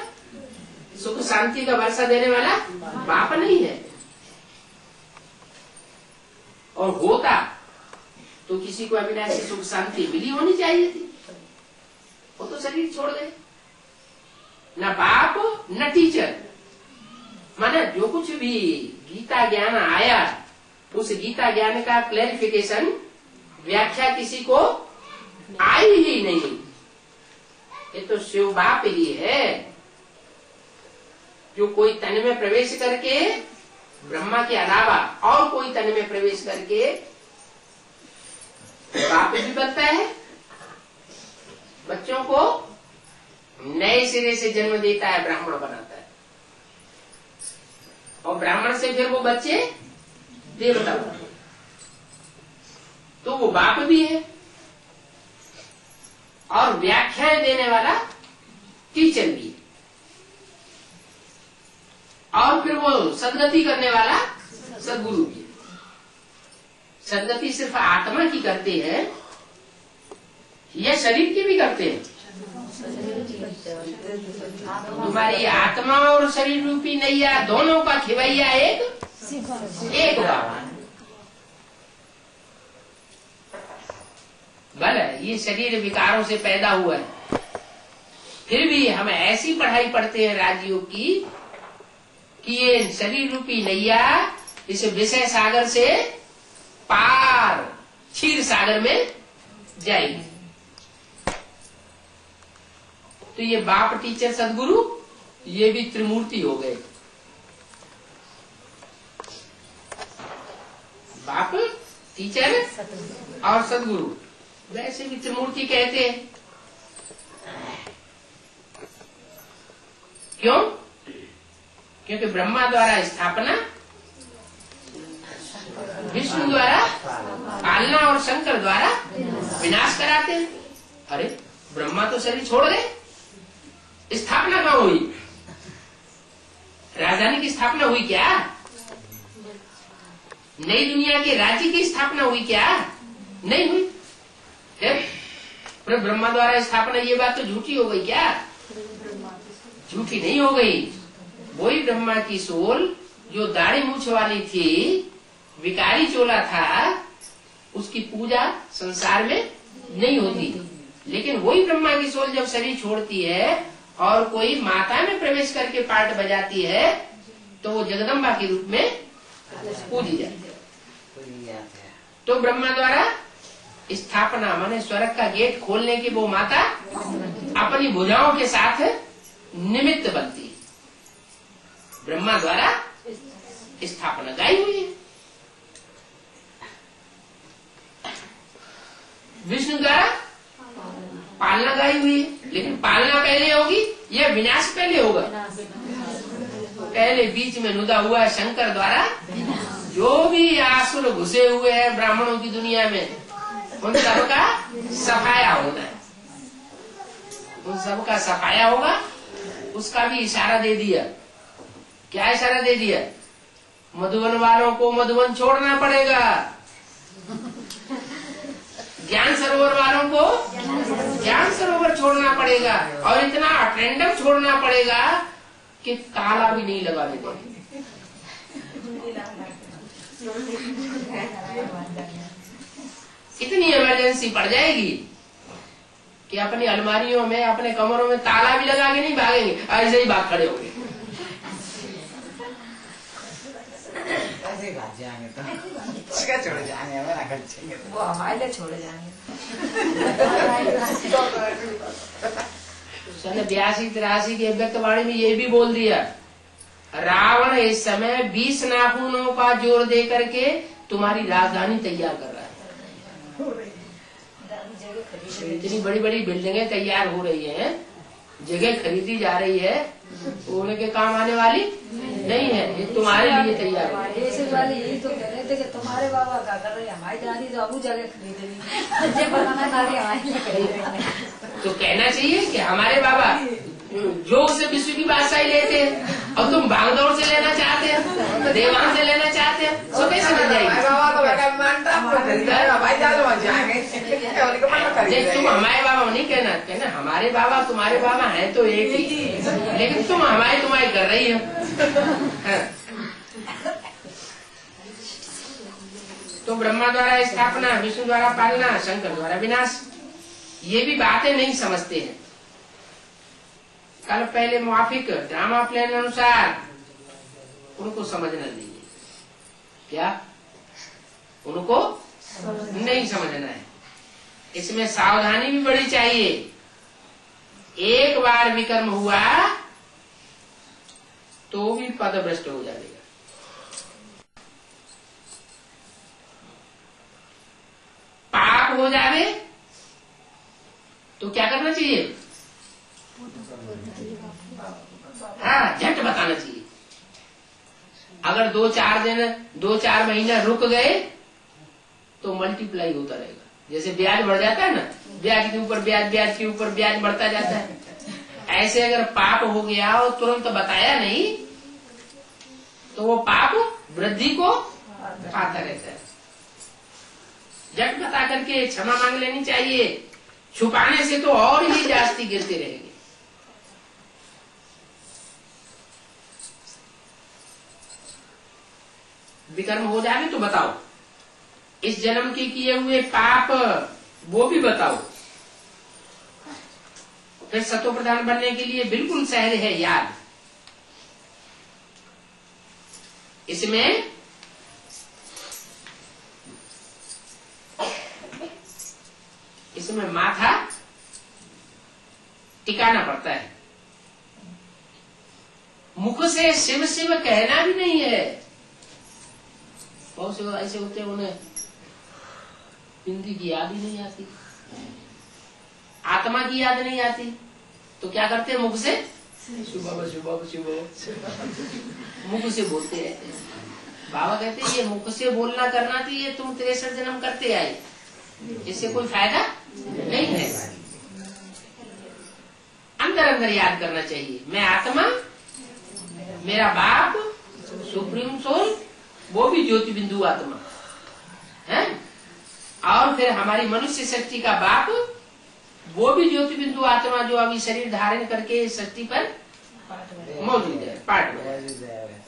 सुख शांति का वर्षा देने वाला बाप नहीं है। और होता तो किसी को अविनाशी सुख शांति मिली होनी चाहिए थी, वो तो शरीर छोड़ गए। न बाप न टीचर, माने जो कुछ भी गीता ज्ञान आया, उस गीता ज्ञान का क्लैरिफिकेशन, व्याख्या किसी को आई ही नहीं। ये तो शिव बाप ही है जो कोई तन में प्रवेश करके ब्रह्मा के अलावा और कोई तन में प्रवेश करके बाप भी बनता है, बच्चों को नए सिरे से जन्म देता है, ब्राह्मण बनाता है, और ब्राह्मण से फिर वो बच्चे देवता बनते हैं। तो वो बाप भी है और व्याख्याएं देने वाला टीचर भी है, और फिर वो सदगति करने वाला सदगुरु भी है। सदगति सिर्फ आत्मा की करते हैं या शरीर की भी करते हैं? तुम्हारी आत्मा और शरीर रूपी नैया दोनों का खिवैया एक बाबा। भले ये शरीर विकारों से पैदा हुआ है, फिर भी हम ऐसी पढ़ाई पढ़ते हैं राजयोग की कि ये शरीर रूपी नैया इस विषय सागर से पार क्षीर सागर में जाएगी। तो ये बाप टीचर सदगुरु ये भी त्रिमूर्ति हो गए। बाप टीचर और सदगुरु, वैसे भी त्रिमूर्ति कहते हैं। क्यों? क्योंकि ब्रह्मा द्वारा स्थापना, विष्णु द्वारा पालना और शंकर द्वारा विनाश कराते हैं। अरे ब्रह्मा तो शरीर छोड़ गए, स्थापना कहाँ हुई? राजधानी की स्थापना हुई क्या? नई दुनिया के राज्य की स्थापना हुई क्या? नहीं हुई। फिर ब्रह्मा द्वारा स्थापना, ये बात तो झूठी हो गई क्या? झूठी नहीं हो गई। वही ब्रह्मा की सोल जो दाढ़ी मूछ वाली थी, विकारी चोला था, उसकी पूजा संसार में नहीं होती। लेकिन वही ब्रह्मा की सोल जब शरीर छोड़ती है और कोई माता में प्रवेश करके पाठ बजाती है, तो वो जगदम्बा के रूप में पूजी जाती है। तो ब्रह्मा द्वारा स्थापना माने स्वर्ग का गेट खोलने की वो माता अपनी भुजाओं के साथ निमित्त बनती है। ब्रह्मा द्वारा स्थापना गाई हुई है। विष्णु द्वारा पालना गाई हुई है, लेकिन पालना पहले होगी या विनाश पहले होगा? पहले बीच में नुदा हुआ है शंकर द्वारा। जो भी आसुर घुसे हुए हैं ब्राह्मणों की दुनिया में, उन सबका सफाया होना है, उन सबका सफाया होगा। उसका भी इशारा दे दिया। क्या इशारा दे दिया? मधुबन वालों को मधुबन छोड़ना पड़ेगा, ज्ञान सरोवर वालों को ज्ञान सरोवर छोड़ना पड़ेगा, और इतना अटेंडम छोड़ना पड़ेगा कि ताला भी नहीं लगा देंगे। इतनी इमरजेंसी पड़ जाएगी कि अपनी अलमारियों में, अपने कमरों में ताला भी लगा के नहीं भागेंगे, ऐसे ही भाग खड़े होंगे। ऐसे भाग जाएंगे तो छोड़ जाएंगे, वो हमारे लिए छोड़ जाएंगे। सन 82-83 की व्यक्तवाणी में ये भी बोल दिया, रावण इस समय 20 नाखूनों का जोर दे करके तुम्हारी राजधानी तैयार कर रहा है। इतनी बड़ी बड़ी बिल्डिंगें तैयार हो रही हैं, जगह खरीदी जा रही है, उनके काम आने वाली नहीं है, ये तुम्हारे लिए तैयार हो रही है। वाले यही तो कह रहे थे कि तुम्हारे बाबा क्या कर रहे हैं, हमारी दादी तो अबू जगह खरीद रही है। तो कहना चाहिए कि हमारे बाबा जो से विश्व की बादशाही लेते हैं और तुम भागदौड़ से लेना चाहते हैं, देवान से लेना चाहते हैं, तो कैसे बन जाएगी? तुम हमारे बाबा नहीं कहना हमारे बाबा तुम्हारे बाबा हैं तो एक ही, लेकिन तुम हमारी तुम्हारी कर रही हो। तो ब्रह्मा द्वारा स्थापना, विष्णु द्वारा पालना, शंकर द्वारा विनाश, ये भी बातें नहीं समझते हैं। कल पहले मुआफिक ड्रामा प्लान अनुसार उनको समझना नहीं है। क्या उनको नहीं समझना है? इसमें सावधानी भी बड़ी चाहिए। एक बार विकर्म हुआ तो भी पद भ्रष्ट हो जाएगा। पाप हो जावे तो क्या करना चाहिए? हाँ, झट बताना चाहिए। अगर 2-4 दिन 2-4 महीना रुक गए तो मल्टीप्लाई होता रहेगा। जैसे ब्याज बढ़ जाता है ना, ब्याज के ऊपर ब्याज, ब्याज के ऊपर ब्याज बढ़ता जाता है, ऐसे अगर पाप हो गया और तुरंत बताया नहीं तो वो पाप वृद्धि को पाता रहता है। झट बता करके क्षमा मांग लेनी चाहिए। छुपाने से तो और ही जास्ती गिरते रहेंगे। विकर्म हो जाए तो बताओ, इस जन्म के किए हुए पाप वो भी बताओ। फिर सतो प्रधान बनने के लिए बिल्कुल सहज है याद। इसमें माथा टिकाना पड़ता है। मुख से शिव शिव कहना भी नहीं है। बहुत से ऐसे होते हैं, उन्हें हिंदी की याद ही नहीं आती, आत्मा की याद नहीं आती, तो क्या करते हैं? मुख से शिव बाबा शिव बाबा शिव बाबा मुख से बोलते रहते हैं। बाबा कहते हैं ये मुख से बोलना करना थी, ये तुम 63 जन्म करते आए, इससे कोई फायदा नहीं है। अंदर अंदर याद करना चाहिए, मैं आत्मा, मेरा बाप सुप्रीम सोल, वो भी ज्योति बिंदु आत्मा है, और फिर हमारी मनुष्य शक्ति का बाप, वो भी ज्योति बिंदु आत्मा, जो अभी शरीर धारण करके शक्ति पर मौजूद है, पाठ में।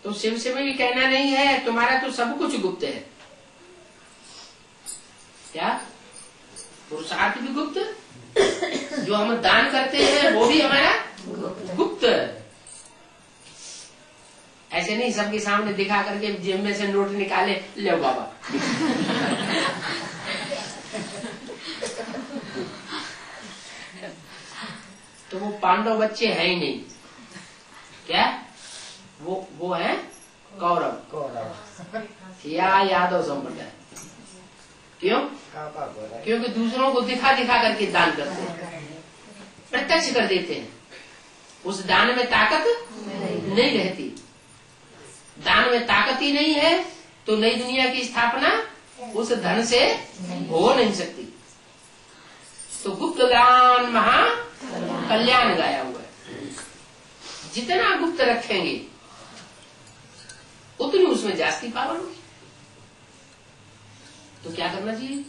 तो शिव से भी कहना नहीं है, तुम्हारा तो सब कुछ गुप्त है। क्या? पुरुषार्थ भी गुप्त, जो हम दान करते हैं वो भी हमारा गुप्त। ऐसे नहीं सबके सामने दिखा करके जेब में से नोट निकाले, ले बाबा। तो वो पांडव बच्चे हैं ही नहीं। क्या वो है कौरव या यादव संप्रदाय। क्यों? क्योंकि दूसरों को दिखा दिखा करके दान करते हैं, प्रत्यक्ष कर देते हैं। उस दान में ताकत नहीं रहती। दान में ताकत ही नहीं है तो नई दुनिया की स्थापना उस धन से हो नहीं सकती। तो गुप्त दान महा कल्याण गाया हुआ है। जितना गुप्त रखेंगे उतनी उसमें जास्ती पावर होगी। तो क्या करना चाहिए?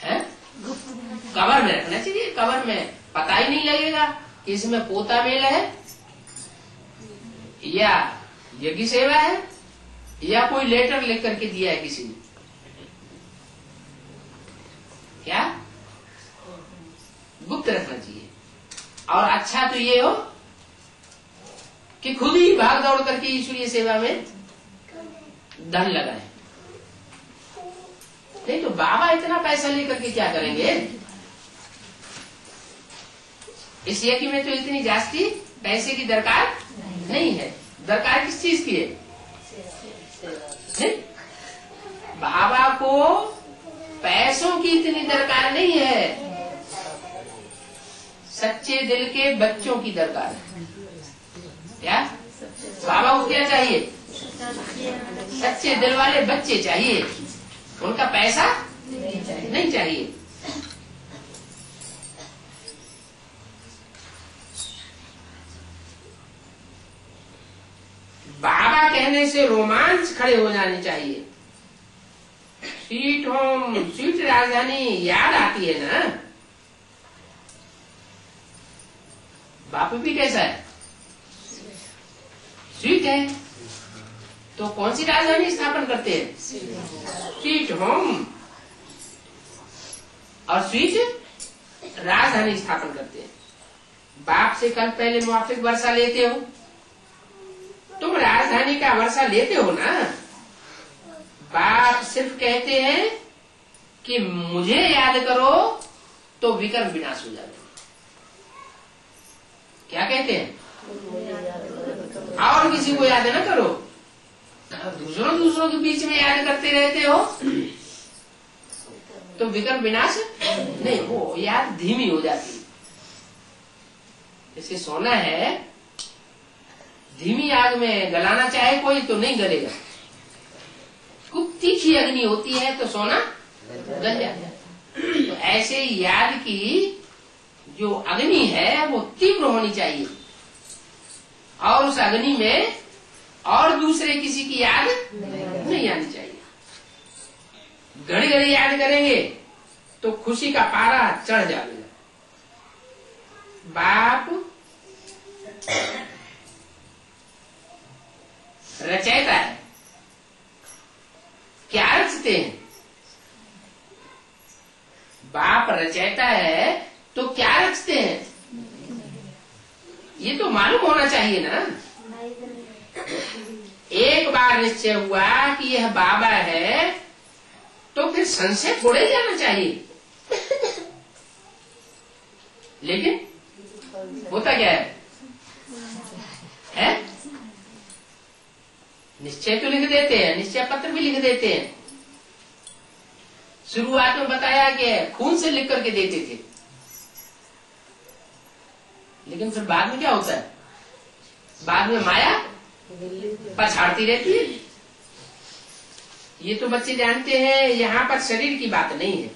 है कवर में रखना चाहिए। कवर में पता ही नहीं लगेगा कि इसमें पोता मेल है या यज्ञ सेवा है या कोई लेटर लिख करके दिया है किसी ने। क्या गुप्त रखना चाहिए। और अच्छा तो ये हो कि खुद ही भाग दौड़ करके ईश्वरीय सेवा में धन लगाए। नहीं तो बाबा इतना पैसा लेकर के क्या करेंगे? इस यज्ञ में तो इतनी जास्ती पैसे की दरकार नहीं है। दरकार किस चीज की है? नहीं? बाबा को पैसों की इतनी दरकार नहीं है, सच्चे दिल के बच्चों की दरकार है। क्या बाबा को क्या चाहिए? सच्चे दिल वाले बच्चे चाहिए, उनका पैसा नहीं चाहिए। बाबा कहने से रोमांच खड़े हो जाने चाहिए। स्वीट होम स्वीट राजधानी याद आती है ना। बापू भी कैसा है? स्वीट है। तो कौन सी राजधानी स्थापन करते हैं? स्वीट होम और स्वीट राजधानी स्थापन करते हैं। बाप से कल पहले मुआफिक वर्षा लेते हो, तुम राजधानी का वर्षा लेते हो ना। बाप सिर्फ कहते हैं कि मुझे याद करो तो विकर्म विनाश हो जाएगा। क्या कहते हैं? और किसी को याद न करो। दूसरों के बीच में याद करते रहते हो तो विकर्म विनाश नहीं, वो याद धीमी हो जाती। जैसे सोना है, धीमी आग में गलाना चाहे कोई तो नहीं गलेगा। खूब तीखी अग्नि होती है तो सोना गल जाता है। तो ऐसे ही याद की जो अग्नि है वो तीव्र होनी चाहिए और उस अग्नि में और दूसरे किसी की याद नहीं आनी चाहिए। घड़ी घड़ी याद करेंगे तो खुशी का पारा चढ़ जाएगा। बाप रचयिता है। क्या रचते हैं? बाप रचयिता है तो क्या रचते हैं? ये तो मालूम होना चाहिए ना। एक बार निश्चय हुआ कि यह बाबा है तो फिर संशय थोड़े ही जाना चाहिए। लेकिन होता क्या है? निश्चय तो लिख देते हैं, निश्चय पत्र भी लिख देते हैं। शुरुआत में बताया कि खून से लिख करके देते थे, लेकिन फिर बाद में क्या होता है? बाद में माया पछाड़ती रहती है। ये तो बच्चे जानते हैं यहाँ पर शरीर की बात नहीं है।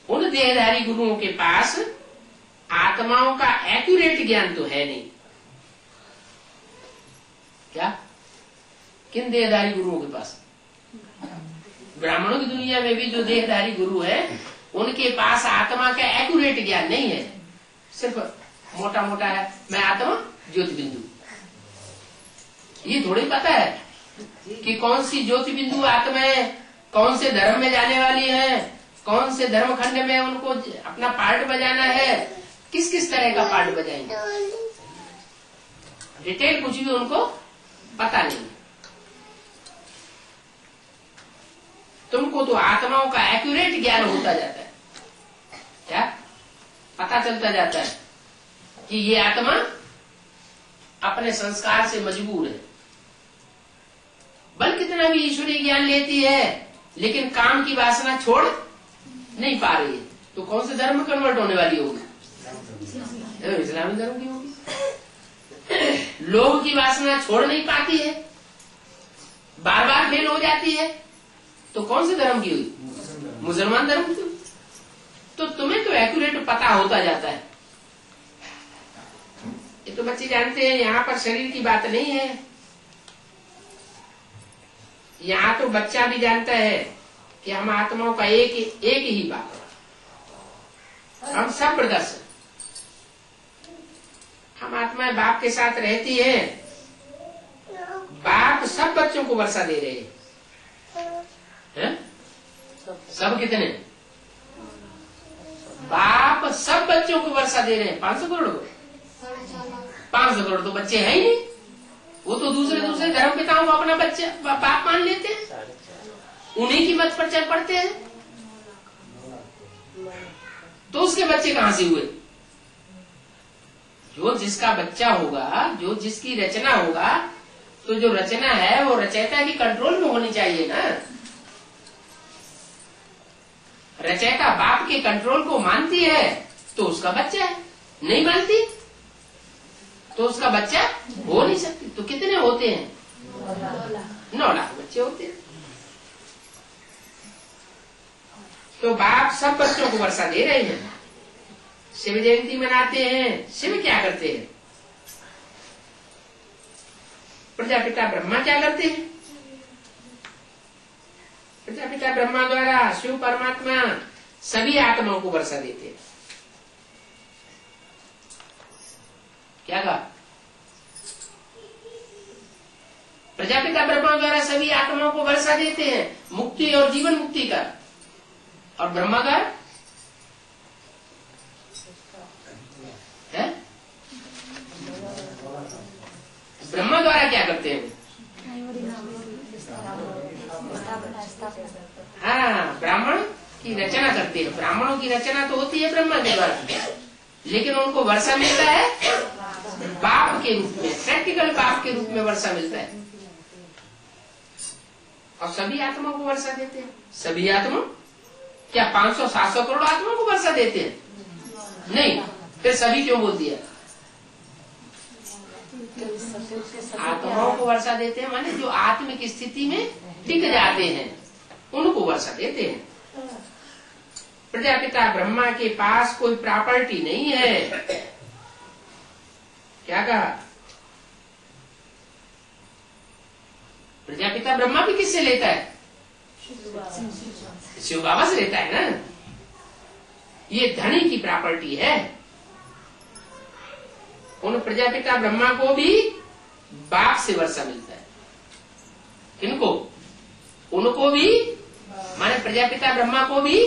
उन देहधारी गुरुओं के पास आत्माओं का एक्यूरेट ज्ञान तो है नहीं। क्या? किन देहधारी गुरुओं के पास? ब्राह्मणों की दुनिया में भी जो देहधारी गुरु है उनके पास आत्मा का एक्यूरेट ज्ञान नहीं है। सिर्फ मोटा मोटा है, मैं आत्मा ज्योति बिंदु। ये थोड़ी पता है कि कौन सी ज्योति बिंदु आत्माएं कौन से धर्म में जाने वाली है, कौन से धर्म खंड में उनको अपना पार्ट बजाना है, किस किस तरह का पार्ट बजाएंगे। डिटेल कुछ भी उनको पता नहीं। तुमको तो आत्माओं का एक्यूरेट ज्ञान होता जाता है। क्या पता चलता जाता है कि ये आत्मा अपने संस्कार से मजबूर है। बल कितना भी ईश्वरीय ज्ञान लेती है लेकिन काम की वासना छोड़ नहीं पा रही है, तो कौन से धर्म में कन्वर्ट होने वाली होगी? इस्लामी धर्म की होगी। लोभ की वासना छोड़ नहीं पाती है, बार बार फेल हो जाती है, तो कौन से धर्म की हुई? मुसलमान धर्म की। तो तुम्हें तो एक्यूरेट पता होता जाता है। ये तो बच्चे जानते हैं, यहाँ पर शरीर की बात नहीं है। यहाँ तो बच्चा भी जानता है कि हम आत्माओं का एक ही बात है, हम सब ब्रदर्स हैं। हम आत्माएं बाप के साथ रहती है, बाप सब बच्चों को वर्षा दे रहे हैं। सब कितने? बाप सब बच्चों को वर्षा दे रहे हैं। 500 करोड़ को 500 करोड़ तो बच्चे हैं ही नहीं। वो तो दूसरे धर्म पिताओं को अपना बच्चा बाप मान लेते हैं, उन्हीं की मत पर चल पड़ते हैं। तो उसके बच्चे कहां से हुए? जो जिसका बच्चा होगा, जो जिसकी रचना होगा, तो जो रचना है वो रचयिता की कंट्रोल में होनी चाहिए ना। रचयिता बाप के कंट्रोल को मानती है तो उसका बच्चा है, नहीं मानती तो उसका बच्चा हो नहीं सकती। तो कितने होते हैं? 9 लाख बच्चे होते हैं। तो बाप सब बच्चों को वर्षा दे रहे हैं। शिव जयंती मनाते हैं। शिव क्या करते हैं? प्रजापिता ब्रह्मा क्या करते हैं? प्रजापिता ब्रह्मा द्वारा शिव परमात्मा सभी आत्माओं को वर्षा देते हैं। क्या कहा? प्रजापिता ब्रह्मा द्वारा सभी आत्माओं को वर्षा देते हैं, मुक्ति और जीवन मुक्ति का। और ब्रह्मा का है? ब्रह्मा द्वारा क्या करते हैं? हाँ, ब्राह्मण की रचना करते हैं। ब्राह्मणों की रचना तो होती है ब्रह्मा के द्वारा, लेकिन उनको वर्षा मिलता है बाप के रूप में, प्रैक्टिकल बाप के रूप में वर्षा मिलता है। और सभी आत्माओं को वर्षा देते हैं। सभी आत्मा क्या 500-700 करोड़ आत्माओं को वर्षा देते हैं? नहीं, फिर सभी क्यों बोल दिया? आत्माओं को वर्षा देते हैं माने जो आत्मिक स्थिति में टिक जाते हैं उनको वर्षा देते हैं। प्रजापिता ब्रह्मा के पास कोई प्रॉपर्टी नहीं है। क्या कहा? प्रजापिता ब्रह्मा भी किससे लेता है? शिव बाबा से लेता है ना। ये धनी की प्रॉपर्टी है। उन प्रजापिता ब्रह्मा को भी बाप से वर्षा मिलता है। किनको? उनको भी, माने प्रजापिता ब्रह्मा को भी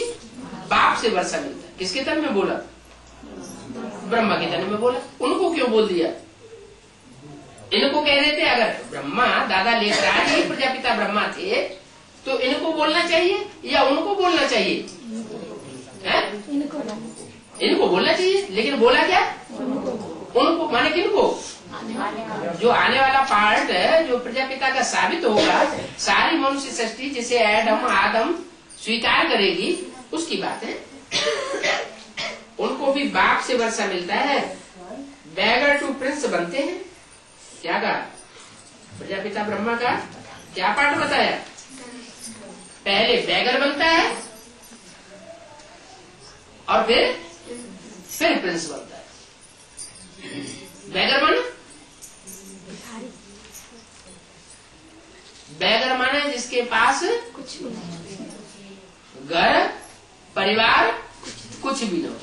बाप से वर्षा मिलता है। किसके तन में बोला? ब्रह्मा के तन में बोला। उनको क्यों बोल दिया? इनको कह देते अगर ब्रह्मा दादा लेकर आए, ये प्रजापिता ब्रह्मा थे, तो इनको बोलना चाहिए या उनको बोलना चाहिए? इनको बोलना चाहिए, लेकिन बोला क्या? उनको माने किनको? जो आने वाला पार्ट है, जो प्रजापिता का साबित होगा, सारी मनुष्य सृष्टि जिसे एडम आदम स्वीकार करेगी, उसकी बात है। उनको भी बाप से वर्षा मिलता है। बैगर टू प्रिंस बनते हैं। क्या कहा? प्रजापिता ब्रह्मा का क्या पार्ट बताया? पहले बैगर बनता है और फिर प्रिंस बनता है। बैगर माने? बैगर माने जिसके पास कुछ भी नहीं, घर परिवार कुछ भी ना हो।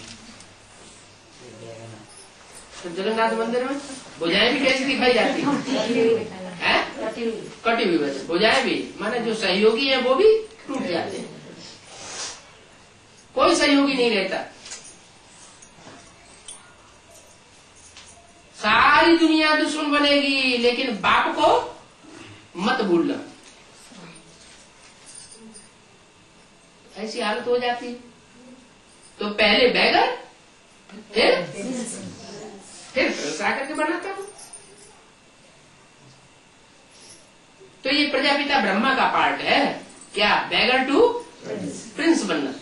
तो जगन्नाथ मंदिर में भुजाएं भी कैसी दिखाई जाती है? कटी हुई वजह भुजाएं भी, माने जो सहयोगी है वो भी टूट जाते हैं। कोई सहयोगी नहीं रहता। सारी दुनिया दुश्मन बनेगी, लेकिन बाप को मत भूलना। ऐसी हालत हो जाती है। तो पहले बैगर फिर प्रिंस आकर के बनाता हूं। तो ये प्रजापिता ब्रह्मा का पार्ट है क्या, बैगर टू प्रिंस बनना।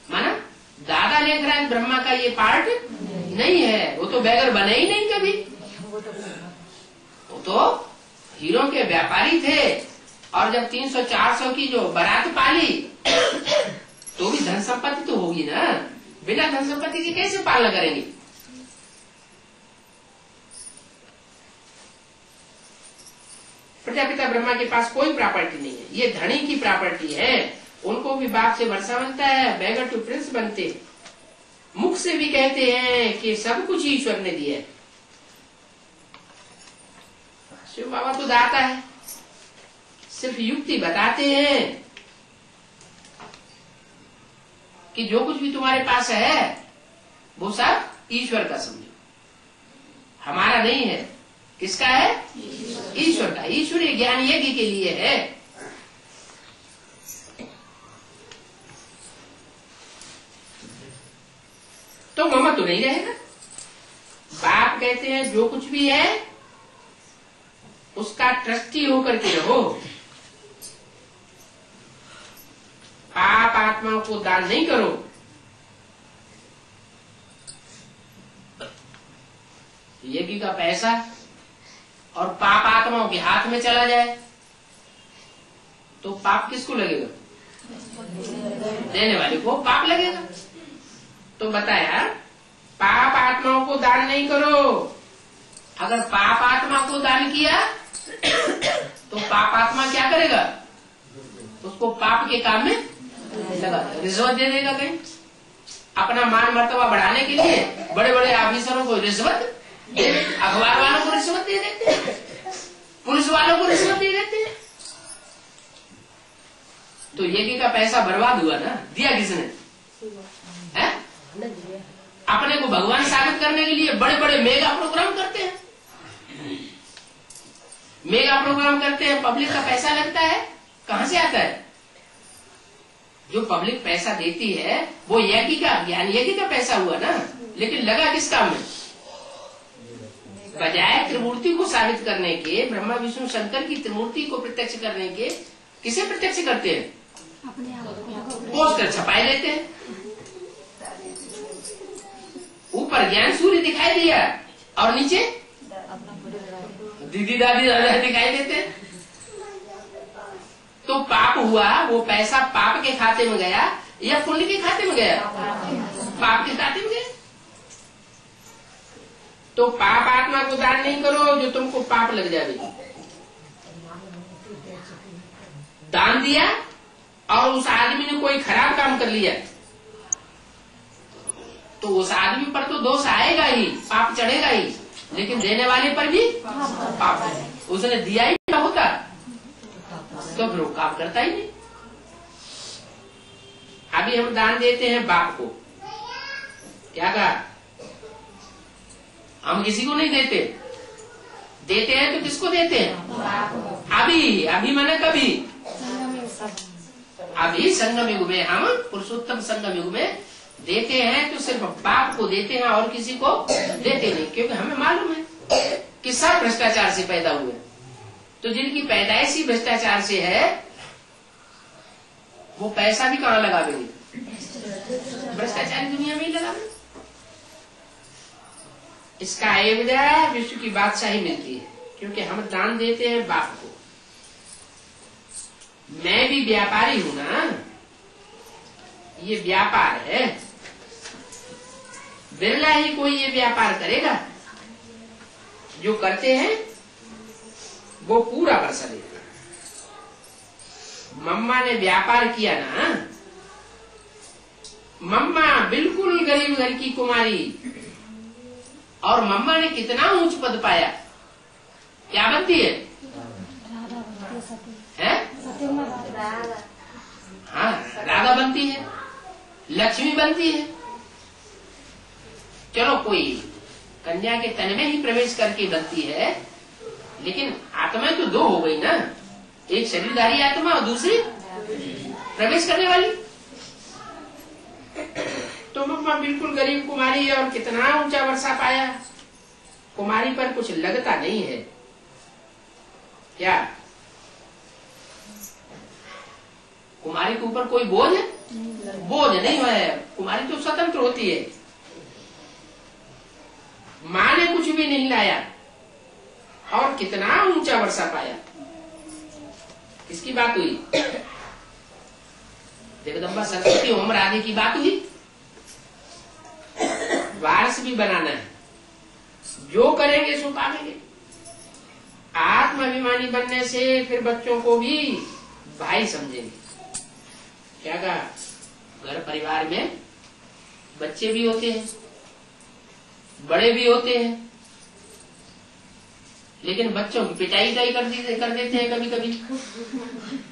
माना दादा लिख रहा है ब्रह्मा का ये पार्ट नहीं है, वो तो बैगर बने ही नहीं कभी। वो तो हीरो के व्यापारी थे, और जब 300-400 की जो बारात पाली तो भी धन संपत्ति तो होगी ना, बिना धन संपत्ति की कैसे पालना करेंगे। प्रजापिता ब्रह्मा के पास कोई प्रॉपर्टी नहीं है, ये धनी की प्रॉपर्टी है। उनको भी बाप से वर्षा बनता है, बैगर टू प्रिंस बनते। मुख से भी कहते हैं कि सब कुछ ईश्वर ने दिया है। शिव बाबा तो दाता है, सिर्फ युक्ति बताते हैं कि जो कुछ भी तुम्हारे पास है वो सब ईश्वर का समझो, हमारा नहीं है। किसका है? ईश्वर का। ईश्वरीय ज्ञान यज्ञ के लिए है। तो ममा तो नहीं रहेगा। बाप कहते हैं जो कुछ भी है उसका ट्रस्टी होकर के रहो। पाप आत्माओं को दान नहीं करो। यज्ञ का पैसा और पाप आत्माओं के हाथ में चला जाए तो पाप किसको लगेगा? देने वाले को पाप लगेगा। तो बताया पाप आत्माओं को दान नहीं करो। अगर पाप आत्मा को दान किया तो पाप आत्मा क्या करेगा? उसको पाप के काम में लगा, रिश्वत दे देगा। कहीं अपना मान मर्तबा बढ़ाने के लिए बड़े बड़े ऑफिसरों को रिश्वत दे देते, अखबार वालों को रिश्वत दे देते, पुलिस वालों को रिश्वत दे देते। तो यज्ञ का पैसा बर्बाद हुआ ना। दिया किसने? है? अपने को भगवान साबित करने के लिए बड़े बड़े मेगा प्रोग्राम करते हैं। मेगा प्रोग्राम करते हैं, पब्लिक का पैसा लगता है। कहां से आता है? जो पब्लिक पैसा देती है वो यज्ञ का ज्ञान यज्ञ का पैसा हुआ ना। लेकिन लगा किस काम में? बजाय त्रिमूर्ति को साबित करने के, ब्रह्मा विष्णु शंकर की त्रिमूर्ति को प्रत्यक्ष करने के, किसे प्रत्यक्ष करते हैं? पोस्टर छपाए देते हैं। ऊपर ज्ञान सूर्य दिखाई दिया और नीचे दीदी दादी दादा दिखाई देते हैं। तो पाप हुआ, वो पैसा पाप के खाते में गया या पुण्य के खाते में गया? पाप के खाते में गया। तो पाप आत्मा को दान नहीं करो जो तुमको पाप लग जाए। दान दिया और उस आदमी ने कोई खराब काम कर लिया तो उस आदमी पर तो दोष आएगा ही, पाप चढ़ेगा ही, लेकिन देने वाले पर भी पाप है। उसने दिया ही ना होता तो फिर वो काम करता ही नहीं। अभी हम दान देते हैं बाप को, क्या कहा? हम किसी को नहीं देते। देते हैं तो किसको देते हैं? अभी माने कभी? अभी संगम युग में, हम पुरुषोत्तम संगम युग में देते हैं तो सिर्फ बाप को देते हैं और किसी को देते नहीं, क्योंकि हमें मालूम है कि सब भ्रष्टाचार से पैदा हुए। तो जिनकी पैदाइश ही भ्रष्टाचार से है वो पैसा भी कहाँ लगावेंगे? भ्रष्टाचारी दुनिया में ही लगावे। इसका एवजा विश्व की बादशाही मिलती है, क्योंकि हम दान देते हैं बाप को। मैं भी व्यापारी हूं ना, ये व्यापार है। बिरला ही कोई ये व्यापार करेगा। जो करते हैं वो पूरा वर्षा देते हैं। मम्मा ने व्यापार किया ना, मम्मा बिल्कुल गरीब घर की कुमारी, और मम्मा ने कितना ऊंच पद पाया। क्या बनती है? हाँ, राधा बनती है, लक्ष्मी बनती है। चलो कोई कन्या के तन में ही प्रवेश करके बनती है, लेकिन आत्मा तो दो हो गई ना, एक शरीरधारी आत्मा और दूसरी प्रवेश करने वाली। तो मम्मा बिल्कुल गरीब कुमारी है और कितना ऊंचा वर्षा पाया, कुमारी पर कुछ लगता नहीं है क्या? कुमारी के ऊपर कोई बोझ है? बोझ नहीं है, कुमारी तो स्वतंत्र होती है। माँ ने कुछ भी नहीं लाया और कितना ऊंचा वर्षा पाया। किसकी बात हुई? जगदम्बा सरस्वती होम राधे की बात हुई। वारस भी बनाना है, जो करेंगे सो पाएंगे। आत्माभिमानी बनने से फिर बच्चों को भी भाई समझेंगे। क्या कहा? घर परिवार में बच्चे भी होते हैं, बड़े भी होते हैं, लेकिन बच्चों की पिटाई कर देते हैं। कभी कभी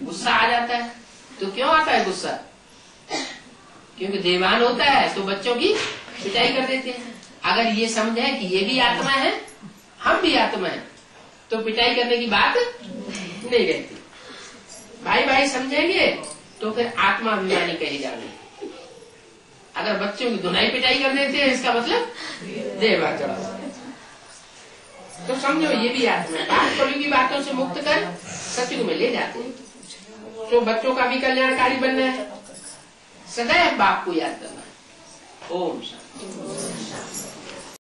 गुस्सा आ जाता है। तो क्यों आता है गुस्सा? क्योंकि देवान होता है तो बच्चों की पिटाई कर देते हैं। अगर ये समझे कि ये भी आत्मा है, हम भी आत्मा है, तो पिटाई करने की बात नहीं रहती। भाई भाई समझेंगे तो फिर आत्मा अभिमानी कही जाएंगे। अगर बच्चों की धुनाई पिटाई कर देते हैं, इसका मतलब देवा चढ़ा। तो समझो ये भी आत्मा है। बात कलयुगी बातों से मुक्त कर सतयुग में ले जाते हैं। तो बच्चों का भी कल्याणकारी बनना है, सदैव बाप को याद करना है। ओम शांति।